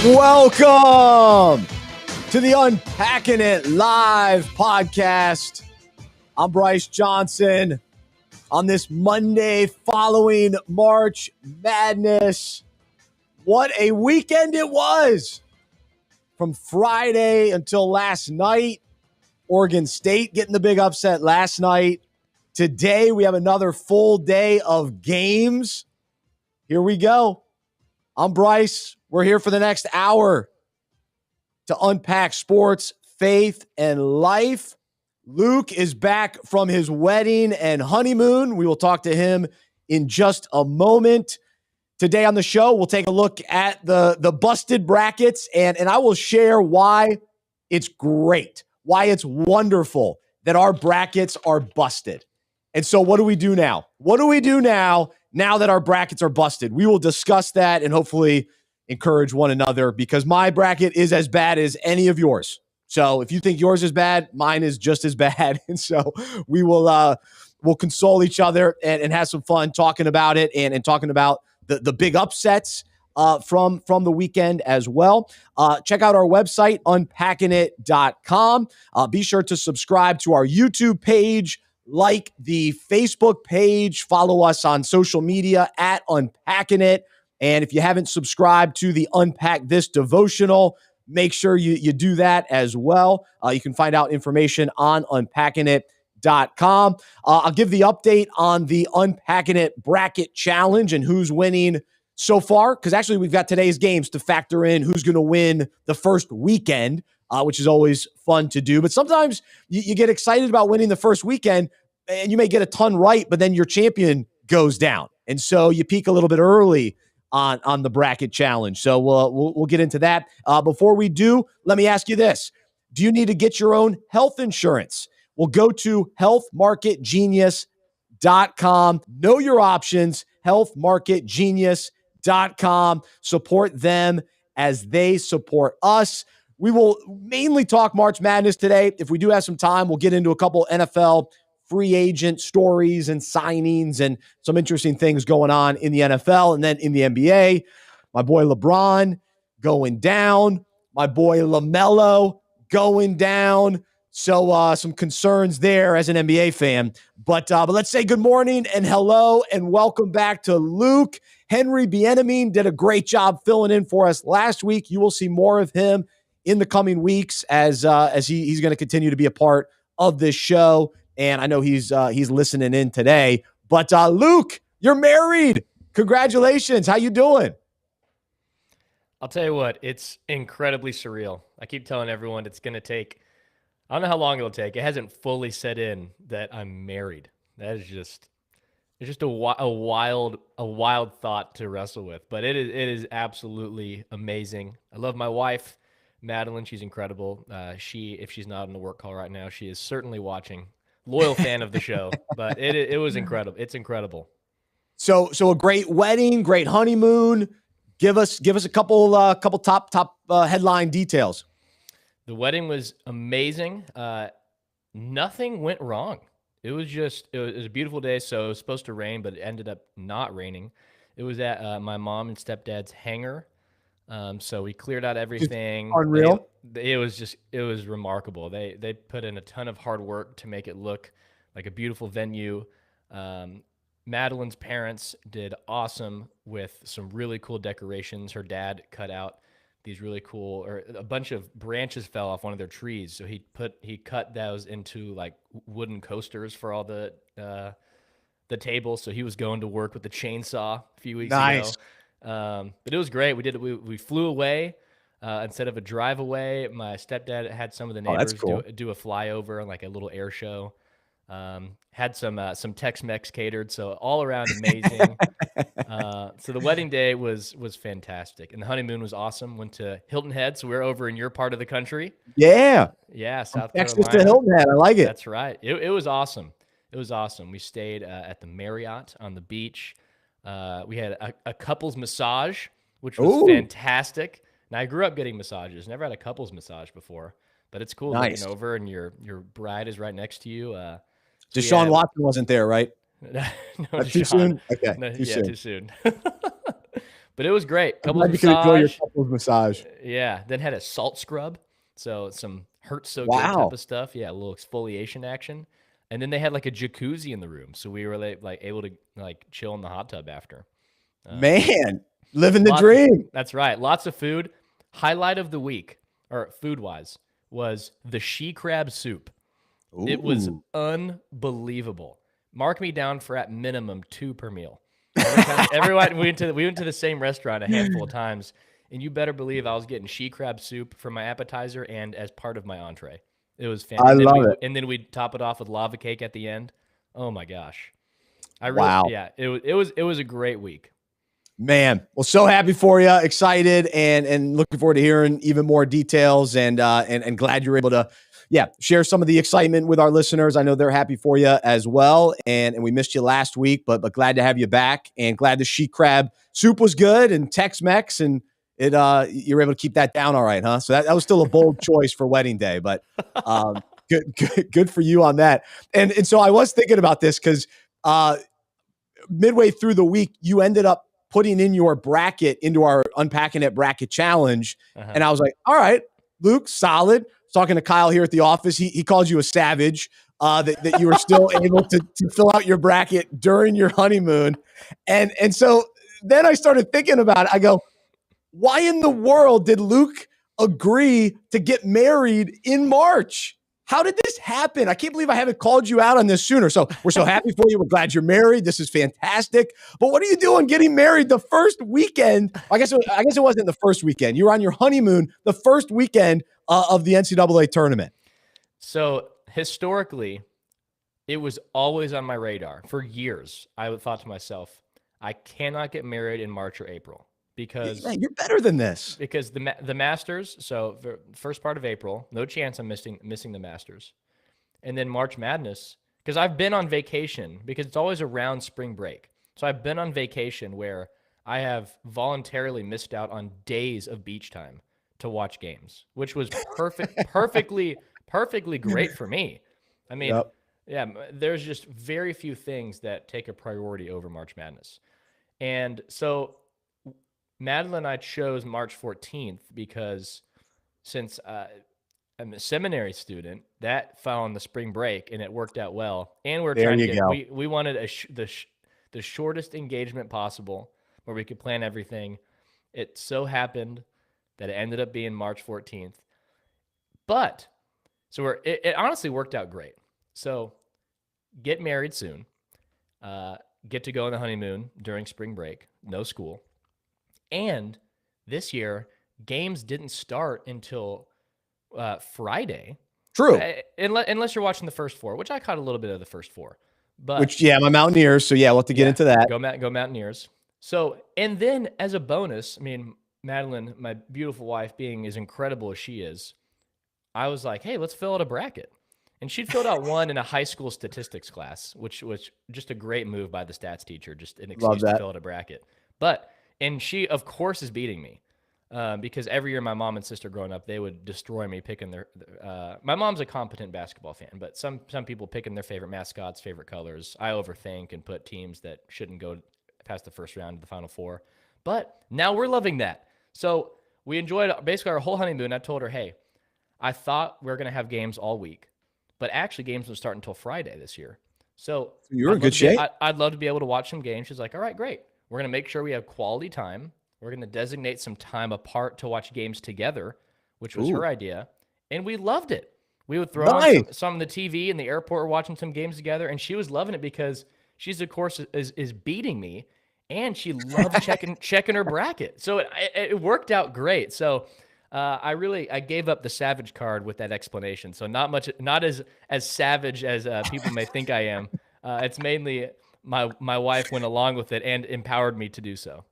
Welcome to the Unpacking It Live podcast. I'm Bryce Johnson on this Monday following March Madness. What a weekend it was! From Friday until last night, Oregon State getting the big upset last night. Today, we have another full day of games. Here we go. I'm Bryce. We're here for the next hour to unpack sports, faith, and life. Luke is back from his wedding and honeymoon. We will talk to him in just a moment. Today on the show, we'll take a look at the busted brackets, and I will share why it's great, why it's wonderful that our brackets are busted. And so what do we do now? What do we do now that our brackets are busted? We will discuss that and hopefully encourage one another, because my bracket is as bad as any of yours. So if you think yours is bad, mine is just as bad. And so we will we'll console each other and have some fun talking about it and talking about the big upsets from the weekend as well. Check out our website, unpackingit.com. Be sure to subscribe to our YouTube page, like the Facebook page, follow us on social media at Unpacking It. And if you haven't subscribed to the Unpack This devotional, make sure you do that as well. You can find out information on unpackingit.com. I'll give the update on the Unpacking It bracket challenge and who's winning so far, because actually we've got today's games to factor in who's going to win the first weekend, which is always fun to do. But sometimes you get excited about winning the first weekend and you may get a ton right, but then your champion goes down. And so you peak a little bit early on the bracket challenge. So we'll get into that. Before we do, let me ask you this. Do you need to get your own health insurance? Well, go to healthmarketgenius.com. Know your options, healthmarketgenius.com. Support them as they support us. We will mainly talk March Madness today. If we do have some time, we'll get into a couple NFL free agent stories and signings and some interesting things going on in the NFL. And then in the NBA, my boy LeBron going down, my boy LaMelo going down. So some concerns there as an NBA fan. But let's say good morning and hello and welcome back to Luke. Henry Bienemy did a great job filling in for us last week. You will see more of him in the coming weeks as he's going to continue to be a part of this show. And I know he's listening in today. But Luke, you're married. Congratulations. How you doing? I'll tell you what, it's incredibly surreal. I keep telling everyone it's going to take, I don't know how long it'll take. It hasn't fully set in that I'm married. That is just, it's just a wild thought to wrestle with. But it is absolutely amazing. I love my wife, Madeline. She's incredible. If she's not on the work call right now, she is certainly watching. Loyal fan of the show, but it was incredible. It's incredible. So a great wedding, great honeymoon. Give us a couple top headline details. The wedding was amazing. Nothing went wrong. It was a beautiful day. So it was supposed to rain, but it ended up not raining. It was at my mom and stepdad's hangar. So we cleared out everything. Unreal. It was remarkable. They put in a ton of hard work to make it look like a beautiful venue. Madeline's parents did awesome with some really cool decorations. Her dad cut out these really cool, or a bunch of branches fell off one of their trees. So he cut those into like wooden coasters for all the tables. So he was going to work with the chainsaw a few weeks ago. But it was great. We flew away instead of a drive away. My stepdad had some of the neighbors do a flyover on like a little air show. Had some Tex-Mex catered, so all around amazing. So the wedding day was fantastic, and the honeymoon was awesome. Went to Hilton Head, so we're over in your part of the country. Yeah, South Texas Carolina. to Hilton Head. I like it. That's right. It was awesome. It was awesome. We stayed at the Marriott on the beach. We had a couples massage, which was fantastic. Now, I grew up getting massages. Never had a couples massage before, but it's cool looking over and your bride is right next to you. Deshaun Watson wasn't there, right? No, too soon? Okay, too soon. But it was great. I'm Couples glad you could enjoy your massage. couples massage. Yeah. Then had a salt scrub. So some hurts so good type Wow. of stuff. Yeah. A little exfoliation action. And then they had like a jacuzzi in the room. So we were like able to like chill in the hot tub after. Man, living the dream. That's right. Lots of food. Highlight of the week, or food wise, was the she crab soup. Ooh. It was unbelievable. Mark me down for at minimum 2 per meal. Everyone we went to the same restaurant a handful of times, and you better believe I was getting she crab soup for my appetizer and as part of my entree. It was fantastic. I love it. And then we'd top it off with lava cake at the end. Oh my gosh. Wow. Yeah, it was a great week. Man, well, so happy for you, excited, and looking forward to hearing even more details, and glad you're able to, share some of the excitement with our listeners. I know they're happy for you as well, and we missed you last week, but glad to have you back, and glad the she crab soup was good, and Tex-Mex, and it you're able to keep that down all right, huh? So that was still a bold choice for wedding day, but good for you on that. And so I was thinking about this because midway through the week, you ended up putting in your bracket into our Unpacking It bracket challenge. And I was like, all right, Luke, solid. Talking to Kyle here at the office. He called you a savage, that you were still able to fill out your bracket during your honeymoon. And so then I started thinking about it. I go, why in the world did Luke agree to get married in March? How did this happen? I can't believe I haven't called you out on this sooner. So we're so happy for you. We're glad you're married. This is fantastic. But what are you doing getting married the first weekend? I guess it wasn't the first weekend. You were on your honeymoon the first weekend of the NCAA tournament. So historically, it was always on my radar for years. I thought to myself, I cannot get married in March or April. Because you're better than this. Because the Masters, so first part of April, no chance I'm missing the Masters. And then March Madness, because I've been on vacation, because it's always around spring break. So I've been on vacation where I have voluntarily missed out on days of beach time to watch games, which was perfectly great for me. I mean, yeah, there's just very few things that take a priority over March Madness. And so Madeline and I chose March 14th because since I'm a seminary student, that fell on the spring break and it worked out well. And we're trying to get, we wanted the shortest engagement possible where we could plan everything. It so happened that it ended up being March 14th. But so it honestly worked out great. So get married soon, get to go on the honeymoon during spring break, no school. And this year, games didn't start until Friday. True. Unless you're watching the first four, which I caught a little bit of the first four. But my Mountaineers. So we'll have to get into that. Go Mountaineers. So, and then as a bonus, I mean, Madeline, my beautiful wife, being as incredible as she is, I was like, hey, let's fill out a bracket. And she'd filled out one in a high school statistics class, which was just a great move by the stats teacher, just an excuse to fill out a bracket. And she, of course, is beating me because every year my mom and sister growing up, they would destroy me picking their my mom's a competent basketball fan, but some people picking their favorite mascots, favorite colors. I overthink and put teams that shouldn't go past the first round to the Final Four. But now we're loving that. So we enjoyed basically our whole honeymoon. I told her, hey, I thought we were going to have games all week, but actually games don't start until Friday this year. So you're in good shape. I'd love to be able to watch some games. She's like, all right, great. We're going to make sure we have quality time. We're going to designate some time apart to watch games together, which was her idea. And we loved it. We would throw on some of the TV in the airport. We're watching some games together. And she was loving it because she's, of course, is beating me. And she loved checking her bracket. So it worked out great. So I gave up the savage card with that explanation. So not as savage as people may think I am. It's mainly my wife went along with it and empowered me to do so.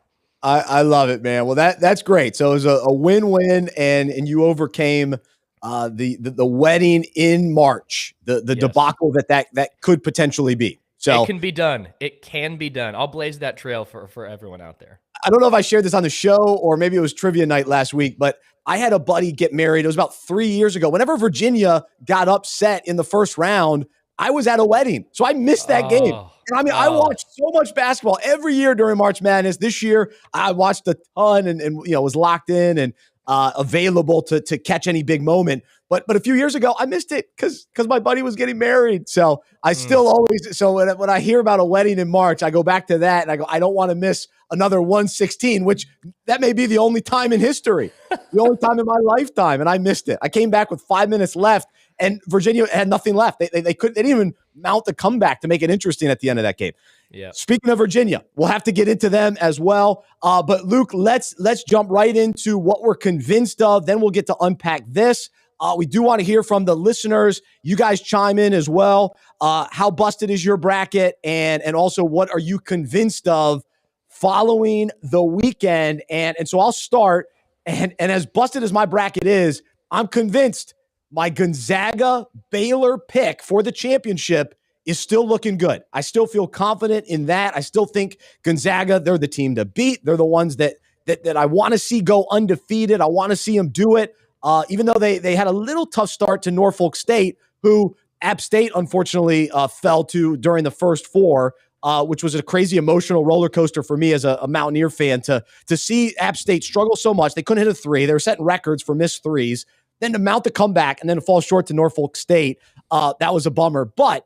I love it, man. Well, that's great. So it was a win-win, and you overcame the wedding in March, the debacle that could potentially be. So it can be done. It can be done. I'll blaze that trail for everyone out there. I don't know if I shared this on the show or maybe it was trivia night last week, but I had a buddy get married. It was about 3 years ago. Whenever Virginia got upset in the first round, I was at a wedding. So I missed that game. And I mean, I watched so much basketball every year during March Madness. This year, I watched a ton and was locked in and available to catch any big moment. But a few years ago, I missed it because my buddy was getting married. So I still always, so when I hear about a wedding in March, I go back to that and I go, I don't want to miss another 116, which that may be the only time in history, the only time in my lifetime. And I missed it. I came back with 5 minutes left and Virginia had nothing left. They didn't even mount the comeback to make it interesting at the end of that game. Yeah. Speaking of Virginia, we'll have to get into them as well. But Luke, let's jump right into what we're convinced of. Then we'll get to unpack this. We do want to hear from the listeners. You guys chime in as well. How busted is your bracket? And also, what are you convinced of following the weekend? And so I'll start. And as busted as my bracket is, I'm convinced my Gonzaga Baylor pick for the championship is still looking good. I still feel confident in that. I still think Gonzaga, they're the team to beat. They're the ones that I want to see go undefeated. I want to see them do it. Even though they had a little tough start to Norfolk State, who App State unfortunately fell to during the first four, which was a crazy emotional roller coaster for me as a Mountaineer fan to see App State struggle so much. They couldn't hit a three. They were setting records for missed threes. Then to mount the comeback and then to fall short to Norfolk State, that was a bummer. But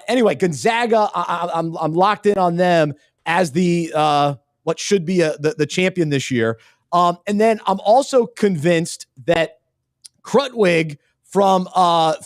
anyway, Gonzaga, I'm locked in on them as the what should be the champion this year. And then I'm also convinced that Krutwig from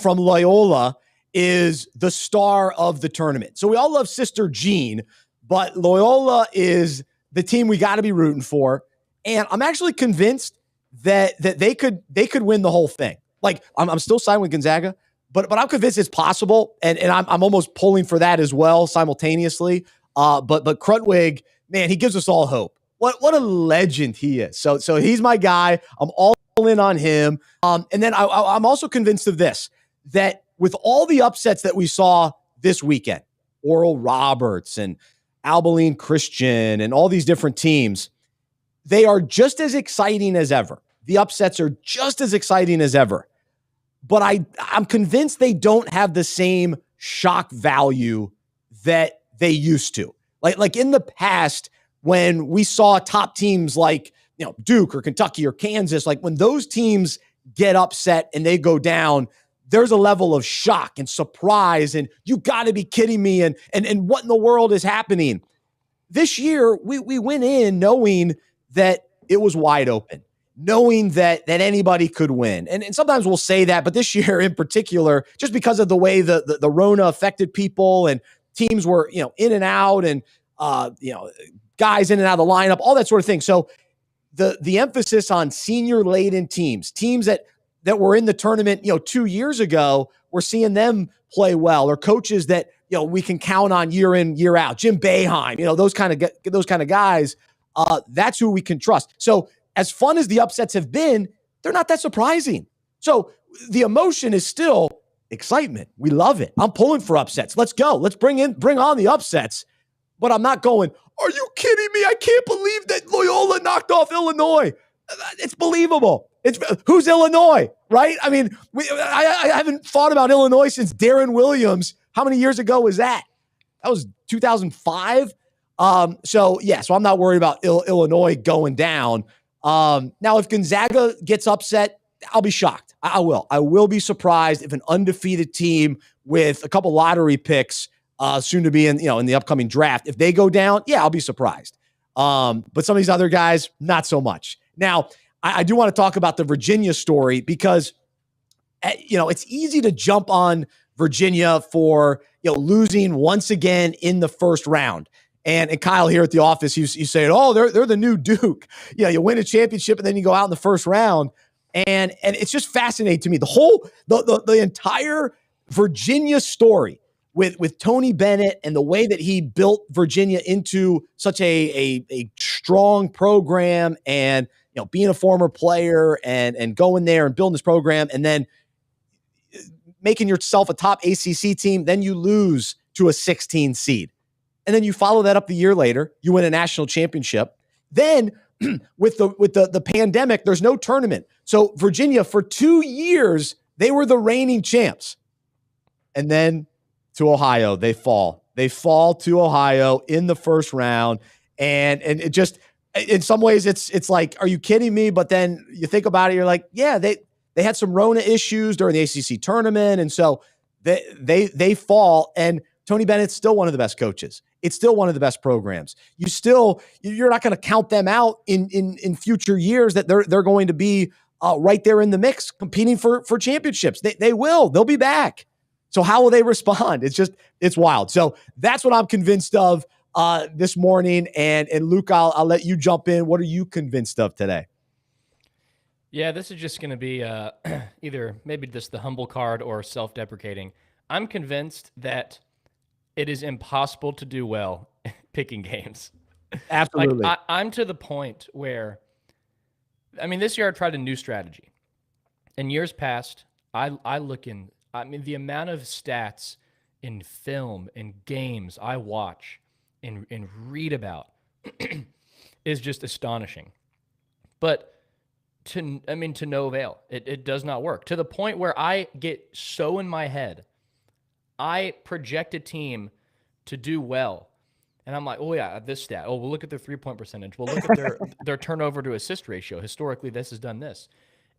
Loyola is the star of the tournament. So we all love Sister Jean, but Loyola is the team we got to be rooting for. And I'm actually convinced that they could win the whole thing. Like I'm still siding with Gonzaga, but I'm convinced it's possible, and I'm almost pulling for that as well simultaneously. But Krutwig, man, he gives us all hope. What a legend he is. So he's my guy. I'm all in on him. And then I'm also convinced of this, that with all the upsets that we saw this weekend, Oral Roberts and Abilene Christian and all these different teams, they are just as exciting as ever. The upsets are just as exciting as ever. But I'm convinced they don't have the same shock value that they used to. Like in the past, when we saw top teams like Duke or Kentucky or Kansas, like when those teams get upset and they go down, there's a level of shock and surprise and you got to be kidding me and what in the world is happening? This year, we went in knowing that it was wide open, knowing that anybody could win. And sometimes we'll say that, but this year in particular, just because of the way the Rona affected people and teams were in and out and guys in and out of the lineup, all that sort of thing. So the emphasis on senior-laden teams that were in the tournament, 2 years ago, we're seeing them play well, or coaches that we can count on year in, year out. Jim Boeheim, those kind of guys. That's who we can trust. So as fun as the upsets have been, they're not that surprising. So the emotion is still excitement. We love it. I'm pulling for upsets. Let's go. Let's bring on the upsets. But I'm not going, are you kidding me? I can't believe that Loyola knocked off Illinois. It's believable. Who's Illinois, right? I mean, I haven't thought about Illinois since Darren Williams. How many years ago was that? That was 2005. So I'm not worried about Illinois going down. Now, if Gonzaga gets upset, I'll be shocked. I will be surprised if an undefeated team with a couple lottery picks soon to be in the upcoming draft, if they go down, I'll be surprised. But some of these other guys, not so much. Now, I do want to talk about the Virginia story because, it's easy to jump on Virginia for, losing once again in the first round. And Kyle here at the office, you say, oh, they're the new Duke. You win a championship and then you go out in the first round. And it's just fascinating to me. The entire Virginia story with Tony Bennett and the way that he built Virginia into such a strong program and, being a former player and going there and building this program and then making yourself a top ACC team, then you lose to a 16 seed. And then you follow that up the year later, you win a national championship. Then with the pandemic, there's no tournament. So Virginia, for 2 years, they were the reigning champs. And then to Ohio, they fall They fall to Ohio in the first round. And it just, in some ways, it's like, are you kidding me? But then you think about it, you're like, yeah, they had some Rona issues during the ACC tournament. And so they fall. And Tony Bennett's still one of the best coaches. It's still one of the best programs. You're not going to count them out in future years that they're going to be right there in the mix competing for championships. They'll be back. So how will they respond? It's wild. So that's what I'm convinced of this morning. And Luke, I'll let you jump in. What are you convinced of today? Yeah, this is just going to be either maybe just the humble card or self-deprecating. I'm convinced that it is impossible to do well picking games. Absolutely. Like, I'm to the point where, this year I tried a new strategy. In years past, the amount of stats in film and games I watch and read about is just astonishing. But to no avail. It does not work. To the point where I get so in my head, I project a team to do well. And I'm like, oh yeah, this stat. Oh, we'll look at their 3-point percentage. We'll look at their turnover to assist ratio. Historically, this has done this.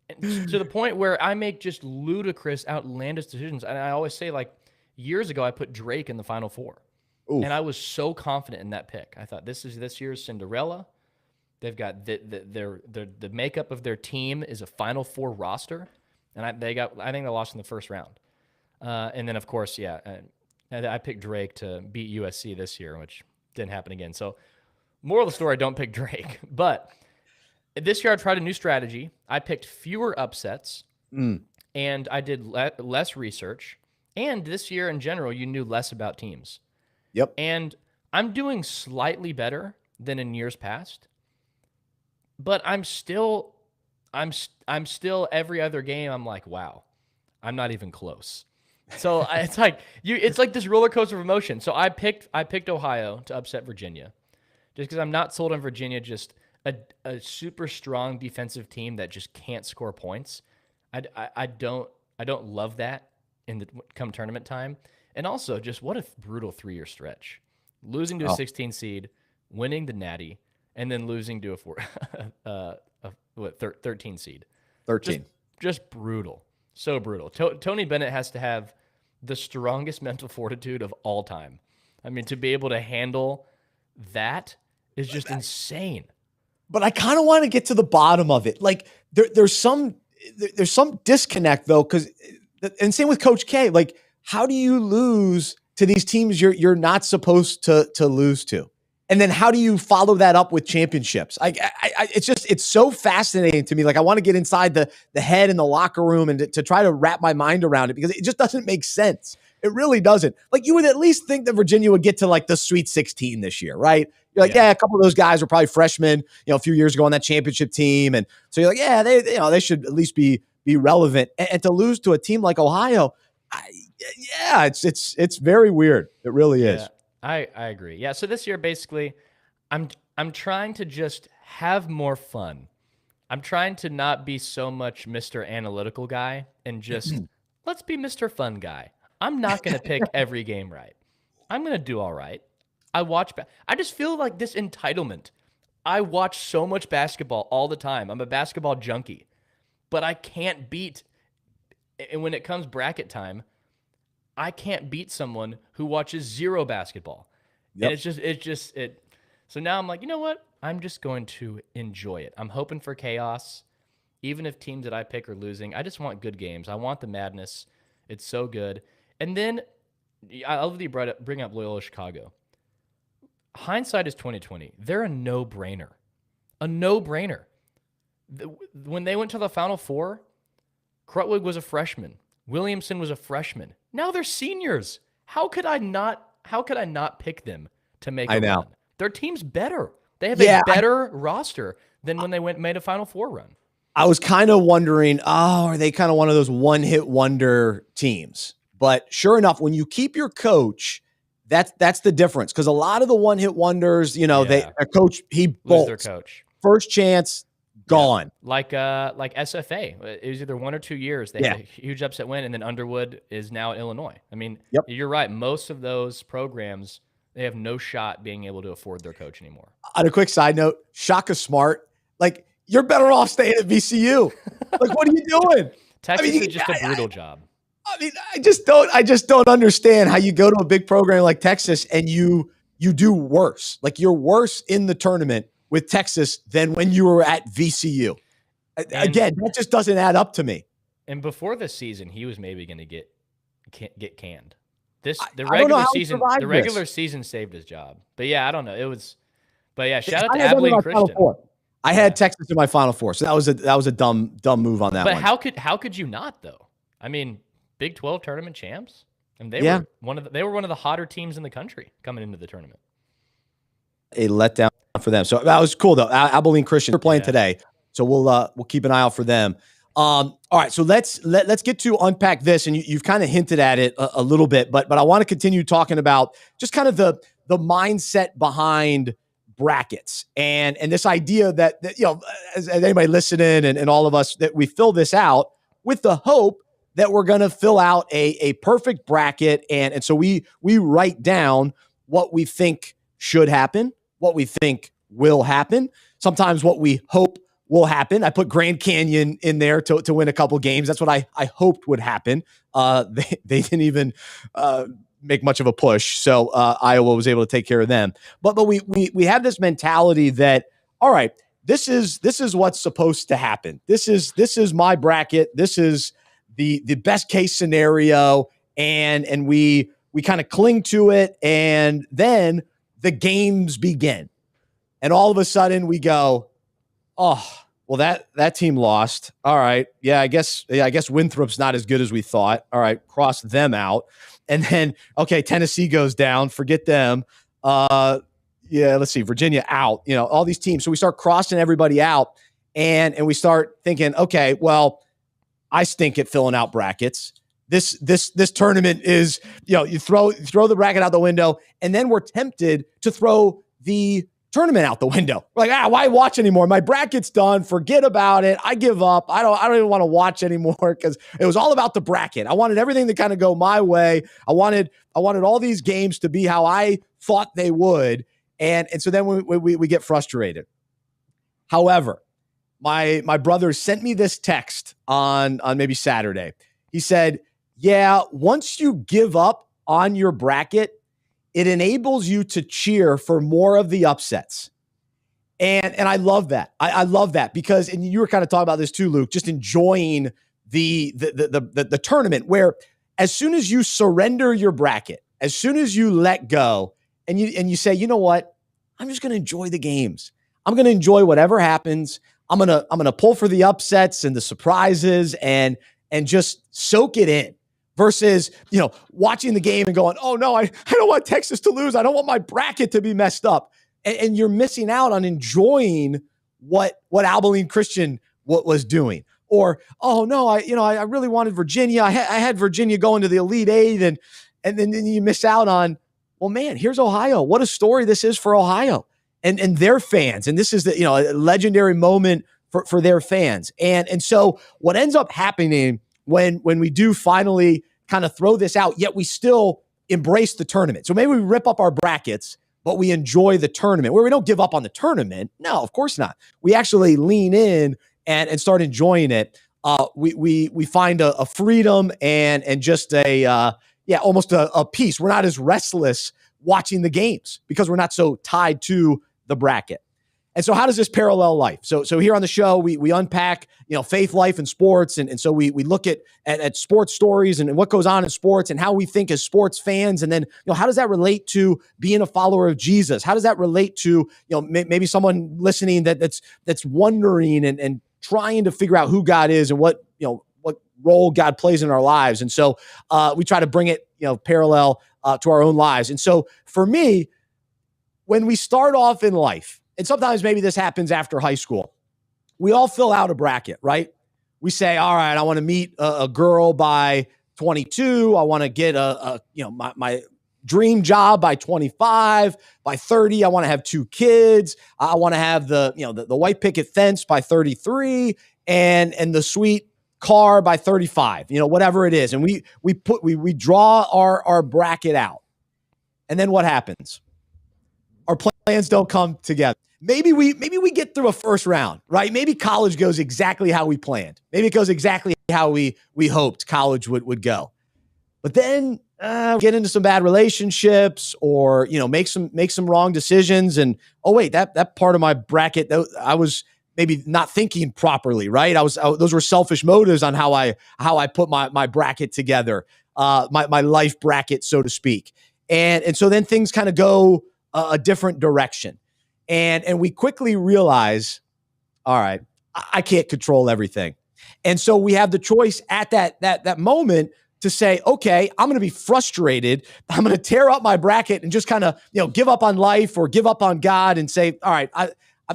And to the point where I make just ludicrous, outlandish decisions. And I always say, like, years ago, I put Drake in the Final Four. Oof. And I was so confident in that pick. I thought, this is this year's Cinderella. They've got the makeup of their team is a Final Four roster. And I think they lost in the first round. And then, of course, I picked Drake to beat USC this year, which didn't happen again. So, moral of the story, don't pick Drake. But this year, I tried a new strategy. I picked fewer upsets, and I did less research. And this year, in general, you knew less about teams. Yep. And I'm doing slightly better than in years past. But I'm still every other game, I'm like, wow, I'm not even close. So it's like this roller coaster of emotion. So I picked Ohio to upset Virginia, just because I'm not sold on Virginia. Just a super strong defensive team that just can't score points. I don't love that come tournament time. And also, just what a brutal 3-year stretch, losing to a 16 seed, winning the Natty, and then losing to a 13 seed. 13. Just brutal. So brutal. Tony Bennett has to have the strongest mental fortitude of all time. To be able to handle that is just insane. But I kind of want to get to the bottom of it. Like there's some disconnect though, and same with Coach K. Like, how do you lose to these teams you're not supposed to lose to? And then how do you follow that up with championships? It's so fascinating to me. Like, I want to get inside the head in the locker room and to try to wrap my mind around it, because it just doesn't make sense. It really doesn't. Like, you would at least think that Virginia would get to like the Sweet 16 this year, right? You're like, yeah, a couple of those guys were probably freshmen, a few years ago on that championship team. And so you're like, yeah, they should at least be relevant. And to lose to a team like Ohio, it's very weird. It really is. I agree. Yeah. So this year, basically, I'm trying to just have more fun. I'm trying to not be so much Mr. Analytical guy and just let's be Mr. Fun guy. I'm not going to pick every game right. I'm going to do all right. I just feel like this entitlement. I watch so much basketball all the time. I'm a basketball junkie, but I can't beat. And when it comes bracket time, I can't beat someone who watches zero basketball. Yep. And it's just. So now I'm like, you know what? I'm just going to enjoy it. I'm hoping for chaos. Even if teams that I pick are losing, I just want good games. I want the madness. It's so good. And then I love that you bring up Loyola Chicago. Hindsight is 20/20. They're a no-brainer. A no-brainer. When they went to the Final Four, Krutwig was a freshman. Williamson was a freshman. Now they're seniors. How could I not pick them to make a run? Their team's better. They have a better roster than when they made a Final Four run. I was kind of wondering, are they kind of one of those one-hit wonder teams? But sure enough, when you keep your coach, that's the difference. Because a lot of the one-hit wonders, their coach, he bolts. Their coach. First chance, gone. Like SFA. It was either 1 or 2 years. They had a huge upset win, and then Underwood is now at Illinois. I mean, you're right. Most of those programs, they have no shot being able to afford their coach anymore. On a quick side note, Shaka Smart, like, you're better off staying at VCU. Like, what are you doing? Texas is just a brutal job. I mean, I just don't understand how you go to a big program like Texas and you do worse. Like, you're worse in the tournament with Texas than when you were at VCU. Again, that just doesn't add up to me. And before this season, he was maybe going to get canned. The regular season saved his job. But yeah, I don't know. Shout out to Abilene Christian. I had Texas in my Final Four, so that was a dumb move on that one. But how could you not though? I mean, Big 12 tournament champs, and they were one of the hotter teams in the country coming into the tournament. A letdown for them. So that was cool though. Abilene Christian, they're playing today, so we'll keep an eye out for them. All right, so let's get to unpack this, and you've kind of hinted at it a little bit, but I want to continue talking about just kind of the mindset behind brackets and this idea that as anybody listening and all of us, that we fill this out with the hope that we're going to fill out a perfect bracket, and so we write down what we think should happen, what we think will happen, sometimes what we hope will happen. I put Grand Canyon in there to win a couple games. That's what I hoped would happen. They didn't even make much of a push, so Iowa was able to take care of them. But we have this mentality that, all right, this is what's supposed to happen. This is my bracket. This is the best case scenario, and we kind of cling to it, and then the games begin, and all of a sudden we go, oh, well, that team lost. All right. Yeah, I guess Winthrop's not as good as we thought. All right, cross them out. And then, okay, Tennessee goes down. Forget them. Let's see, Virginia out. All these teams. So we start crossing everybody out, and we start thinking, okay, well, I stink at filling out brackets. This tournament is, you throw the bracket out the window, and then we're tempted to throw the tournament out the window. We're like, why watch anymore? My bracket's done. Forget about it. I give up. I don't even want to watch anymore, because it was all about the bracket. I wanted everything to kind of go my way. I wanted all these games to be how I thought they would. And so then we get frustrated. However, my brother sent me this text on maybe Saturday. He said, yeah, once you give up on your bracket, it enables you to cheer for more of the upsets. And I love that. I love that, because, and you were kind of talking about this too, Luke, just enjoying the tournament, where as soon as you surrender your bracket, as soon as you let go and you say, you know what, I'm just going to enjoy the games. I'm going to enjoy whatever happens. I'm going to pull for the upsets and the surprises and just soak it in. Versus, watching the game and going, oh no, I don't want Texas to lose. I don't want my bracket to be messed up. And you're missing out on enjoying what Abilene Christian was doing. Or, oh no, I really wanted Virginia. I had Virginia going to the Elite Eight, and then you miss out on, well, man, here's Ohio. What a story this is for Ohio and their fans. And this is a legendary moment for their fans. And so what ends up happening when we do finally kind of throw this out, yet we still embrace the tournament. So maybe we rip up our brackets, but we enjoy the tournament, where we don't give up on the tournament. No, of course not. We actually lean in and start enjoying it. We find a freedom and just almost a peace. We're not as restless watching the games because we're not so tied to the bracket. And so how does this parallel life? So here on the show, we unpack, faith, life, and sports. And so we look at sports stories and what goes on in sports and how we think as sports fans. And then, how does that relate to being a follower of Jesus? How does that relate to, maybe someone listening that's wondering and trying to figure out who God is and what role God plays in our lives. And so we try to bring it, parallel to our own lives. And so for me, when we start off in life, and sometimes maybe this happens after high school, we all fill out a bracket, right? We say, all right, I want to meet a girl by 22. I want to get my dream job by 25. By 30, I want to have 2 kids. I want to have the white picket fence by 33 and the sweet car by 35, whatever it is. And we draw our bracket out. And then what happens? Our plans don't come together. Maybe we get through a first round, right? Maybe college goes exactly how we planned. Maybe it goes exactly how we hoped college would go. But then get into some bad relationships, or make some wrong decisions, and oh wait, that part of my bracket, I was maybe not thinking properly, right? Those were selfish motives on how I put my bracket together, my life bracket, so to speak, and so then things kind of go a different direction, and we quickly realize, all right, I can't control everything, and so we have the choice at that moment to say, okay, I'm going to be frustrated. I'm going to tear up my bracket and just kind of, give up on life or give up on God and say, all right,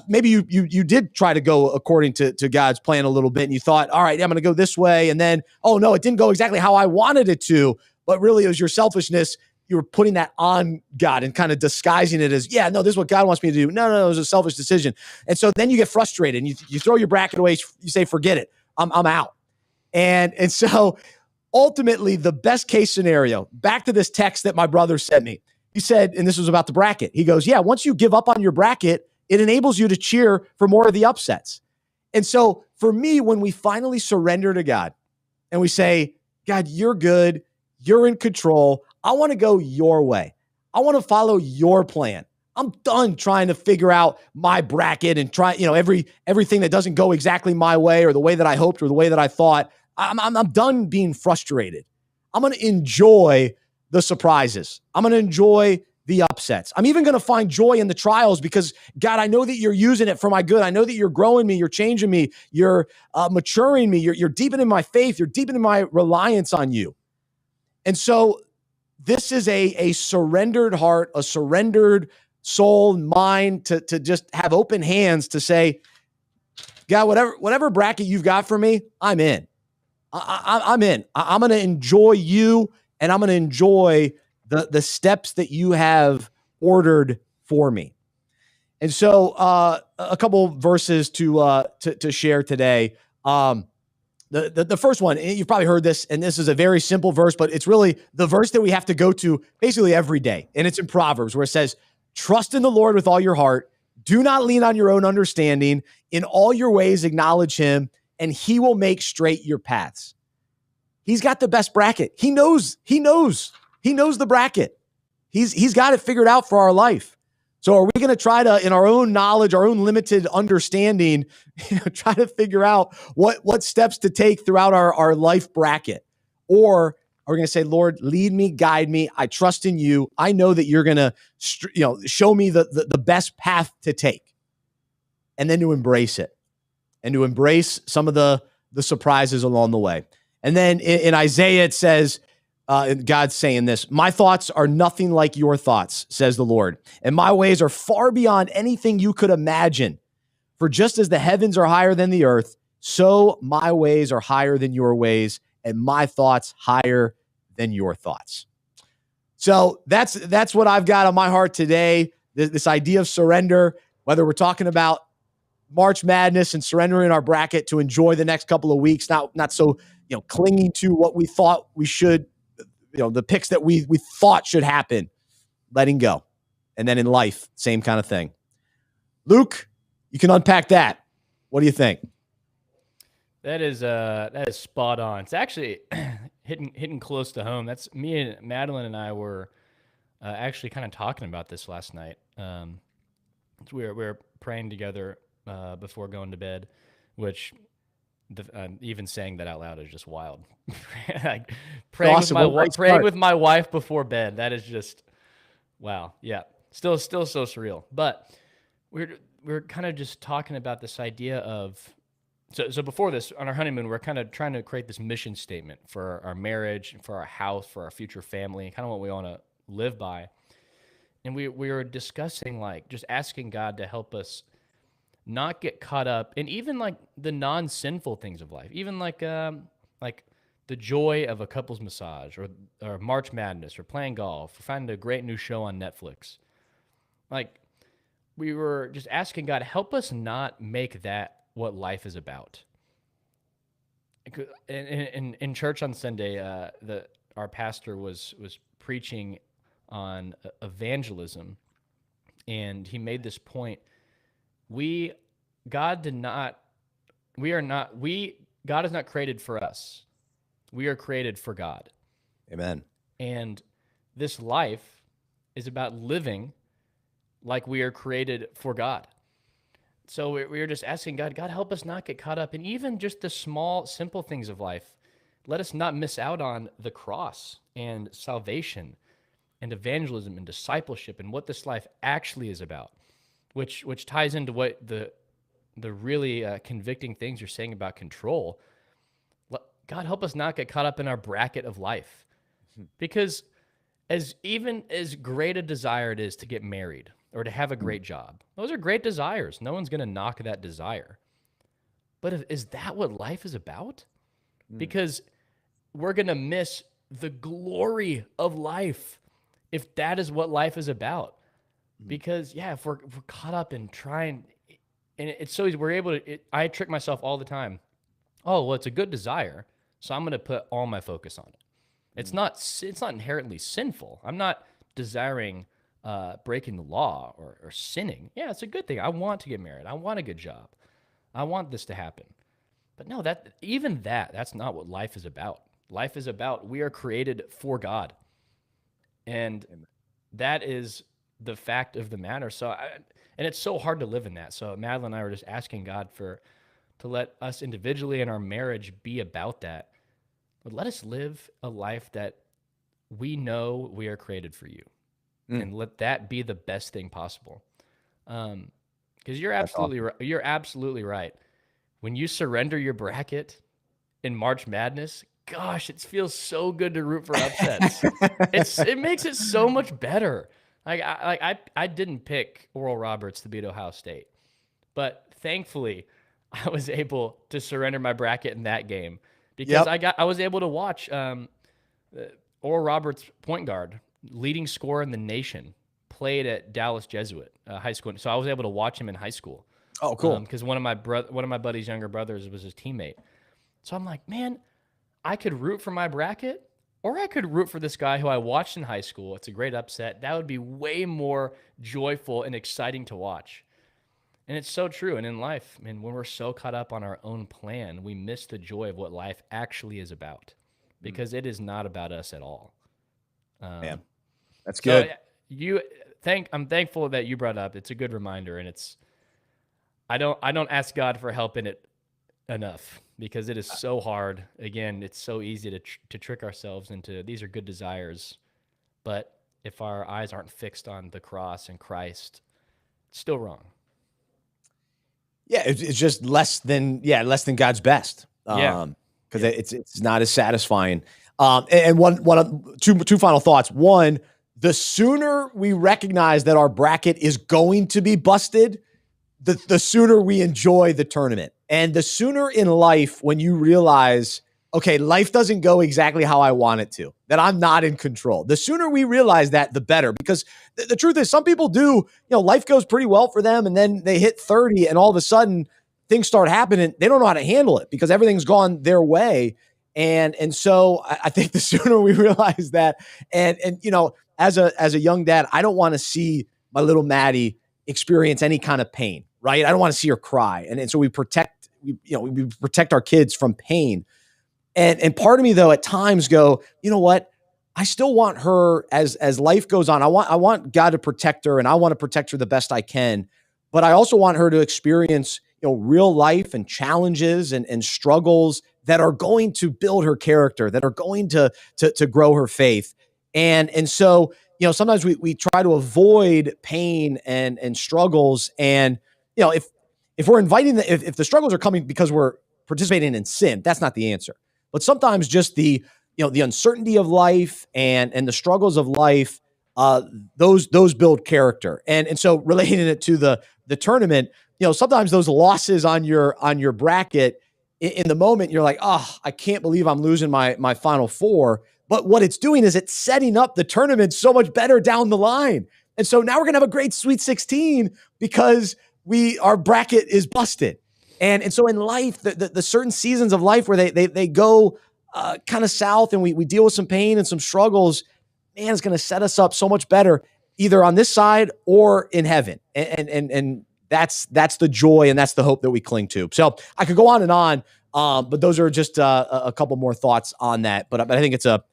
maybe you did try to go according to God's plan a little bit, and you thought, all right, I'm going to go this way, and then, oh no, it didn't go exactly how I wanted it to, but really it was your selfishness. You were putting that on God and kind of disguising it as, yeah, no, this is what God wants me to do. No, it was a selfish decision. And so then you get frustrated and you throw your bracket away. You say, forget it. I'm out. And so ultimately, the best case scenario, back to this text that my brother sent me, he said, and this was about the bracket, he goes, yeah, once you give up on your bracket, it enables you to cheer for more of the upsets. And so for me, when we finally surrender to God and we say, God, you're good, you're in control, I want to go your way, I want to follow your plan. I'm done trying to figure out my bracket and try, everything that doesn't go exactly my way or the way that I hoped or the way that I thought. I'm done being frustrated. I'm going to enjoy the surprises. I'm going to enjoy the upsets. I'm even going to find joy in the trials because, God, I know that you're using it for my good. I know that you're growing me. You're changing me. You're maturing me. You're deepening my faith. You're deepening my reliance on you. And so this is a surrendered heart, a surrendered soul, mind to just have open hands to say, God, whatever bracket you've got for me, I'm in. I'm in. I'm going to enjoy you, and I'm going to enjoy the steps that you have ordered for me. And so a couple verses to share today. The first one, you've probably heard this, and this is a very simple verse, but it's really the verse that we have to go to basically every day. And it's in Proverbs, where it says, trust in the Lord with all your heart. Do not lean on your own understanding. In all your ways, acknowledge him, and he will make straight your paths. He's got the best bracket. He knows the bracket. He's got it figured out for our life. So are we going to try to, in our own knowledge, our own limited understanding, try to figure out what steps to take throughout our life bracket? Or are we going to say, Lord, lead me, guide me. I trust in you. I know that you're going to show me the best path to take, and then to embrace it, and to embrace some of the surprises along the way. And then in Isaiah, it says, God's saying this, my thoughts are nothing like your thoughts, says the Lord, and my ways are far beyond anything you could imagine. For just as the heavens are higher than the earth, so my ways are higher than your ways, and my thoughts higher than your thoughts. So that's what I've got on my heart today, this idea of surrender, whether we're talking about March Madness and surrendering our bracket to enjoy the next couple of weeks, not so clinging to what we thought we should, the picks that we thought should happen, letting go. And then in life, same kind of thing. Luke, you can unpack that. What do you think? That is spot on. It's actually hitting close to home. That's me and Madeline and I were actually kind of talking about this last night. We were praying together before going to bed, which even saying that out loud is just wild. Like praying awesome. With my wife before bed. That is just wow. Yeah, still so surreal. But we're kind of just talking about this idea of so before this on our honeymoon, we're kind of trying to create this mission statement for our marriage, for our house, for our future family, kind of what we want to live by. And we were discussing like just asking God to help us not get caught up in even like the non-sinful things of life, even like the joy of a couple's massage or March Madness or playing golf or finding a great new show on Netflix. Like, we were just asking God, help us not make that what life is about. In church on Sunday, our pastor was preaching on evangelism, and he made this point. God is not created for us. We are created for God. Amen. And this life is about living like we are created for God. So we were just asking God, help us not get caught up in even just the small, simple things of life. Let us not miss out on the cross and salvation and evangelism and discipleship and what this life actually is about, which ties into what the really convicting things you're saying about control. God, help us not get caught up in our bracket of life, because as great a desire it is to get married or to have a great job, those are great desires. No one's going to knock that desire. But is that what life is about? Because we're going to miss the glory of life if that is what life is about. Because, if we're caught up in trying, and it's so easy, I trick myself all the time. Oh, well, it's a good desire, so I'm going to put all my focus on it. It's not inherently sinful. I'm not desiring breaking the law or sinning. Yeah, it's a good thing. I want to get married. I want a good job. I want this to happen. But no, that's not what life is about. Life is about, we are created for God. And that is the fact of the matter. So, and it's so hard to live in that. So Madeline and I were just asking God to let us individually in our marriage be about that. But let us live a life that we know we are created for you. And let that be the best thing possible. Because you're absolutely right. You're absolutely right. When you surrender your bracket in March Madness, gosh, it feels so good to root for upsets. It makes it so much better. I didn't pick Oral Roberts to beat Ohio State, but thankfully I was able to surrender my bracket in that game because I was able to watch Oral Roberts, point guard, leading scorer in the nation, played at Dallas Jesuit high school. So I was able to watch him in high school. Oh, cool. Because one of my buddy's younger brothers was his teammate. So I'm like, man, I could root for my bracket, or I could root for this guy who I watched in high school. It's a great upset. That would be way more joyful and exciting to watch. And it's so true. And in life, when we're so caught up on our own plan, we miss the joy of what life actually is about, because it is not about us at all. Man, that's good. So I'm thankful that you brought it up. It's a good reminder, and I don't ask God for help in it enough, because it is so hard. Again, it's so easy to trick ourselves into these are good desires, but if our eyes aren't fixed on the cross and Christ, it's still wrong. Yeah, it's just less than God's best. Because it's not as satisfying. And two final thoughts. One, the sooner we recognize that our bracket is going to be busted, the sooner we enjoy the tournament. And the sooner in life when you realize, okay, life doesn't go exactly how I want it to, that I'm not in control. The sooner we realize that, the better. Because the truth is, some people do, life goes pretty well for them, and then they hit 30 and all of a sudden things start happening. They don't know how to handle it because everything's gone their way. And so I think the sooner we realize that, and as a young dad, I don't want to see my little Maddie experience any kind of pain, right? I don't want to see her cry. And so we protect our kids from pain. And part of me, though, at times go, you know what? I still want her as life goes on. I want God to protect her, and I want to protect her the best I can. But I also want her to experience, real life and challenges and struggles that are going to build her character, that are going to grow her faith. And so, sometimes we try to avoid pain and struggles. And, if we're inviting if the struggles are coming because we're participating in sin, that's not the answer. But sometimes just the uncertainty of life and the struggles of life, those build character. And so relating it to the tournament, sometimes those losses on your bracket, in the moment, you're like, oh, I can't believe I'm losing my Final Four. But what it's doing is it's setting up the tournament so much better down the line. And so now we're going to have a great Sweet 16 because our bracket is busted. And so in life, the certain seasons of life where they go kind of south and we deal with some pain and some struggles, man, it's going to set us up so much better either on this side or in heaven. And that's the joy and that's the hope that we cling to. So I could go on and on, but those are just a couple more thoughts on that. But I think it's a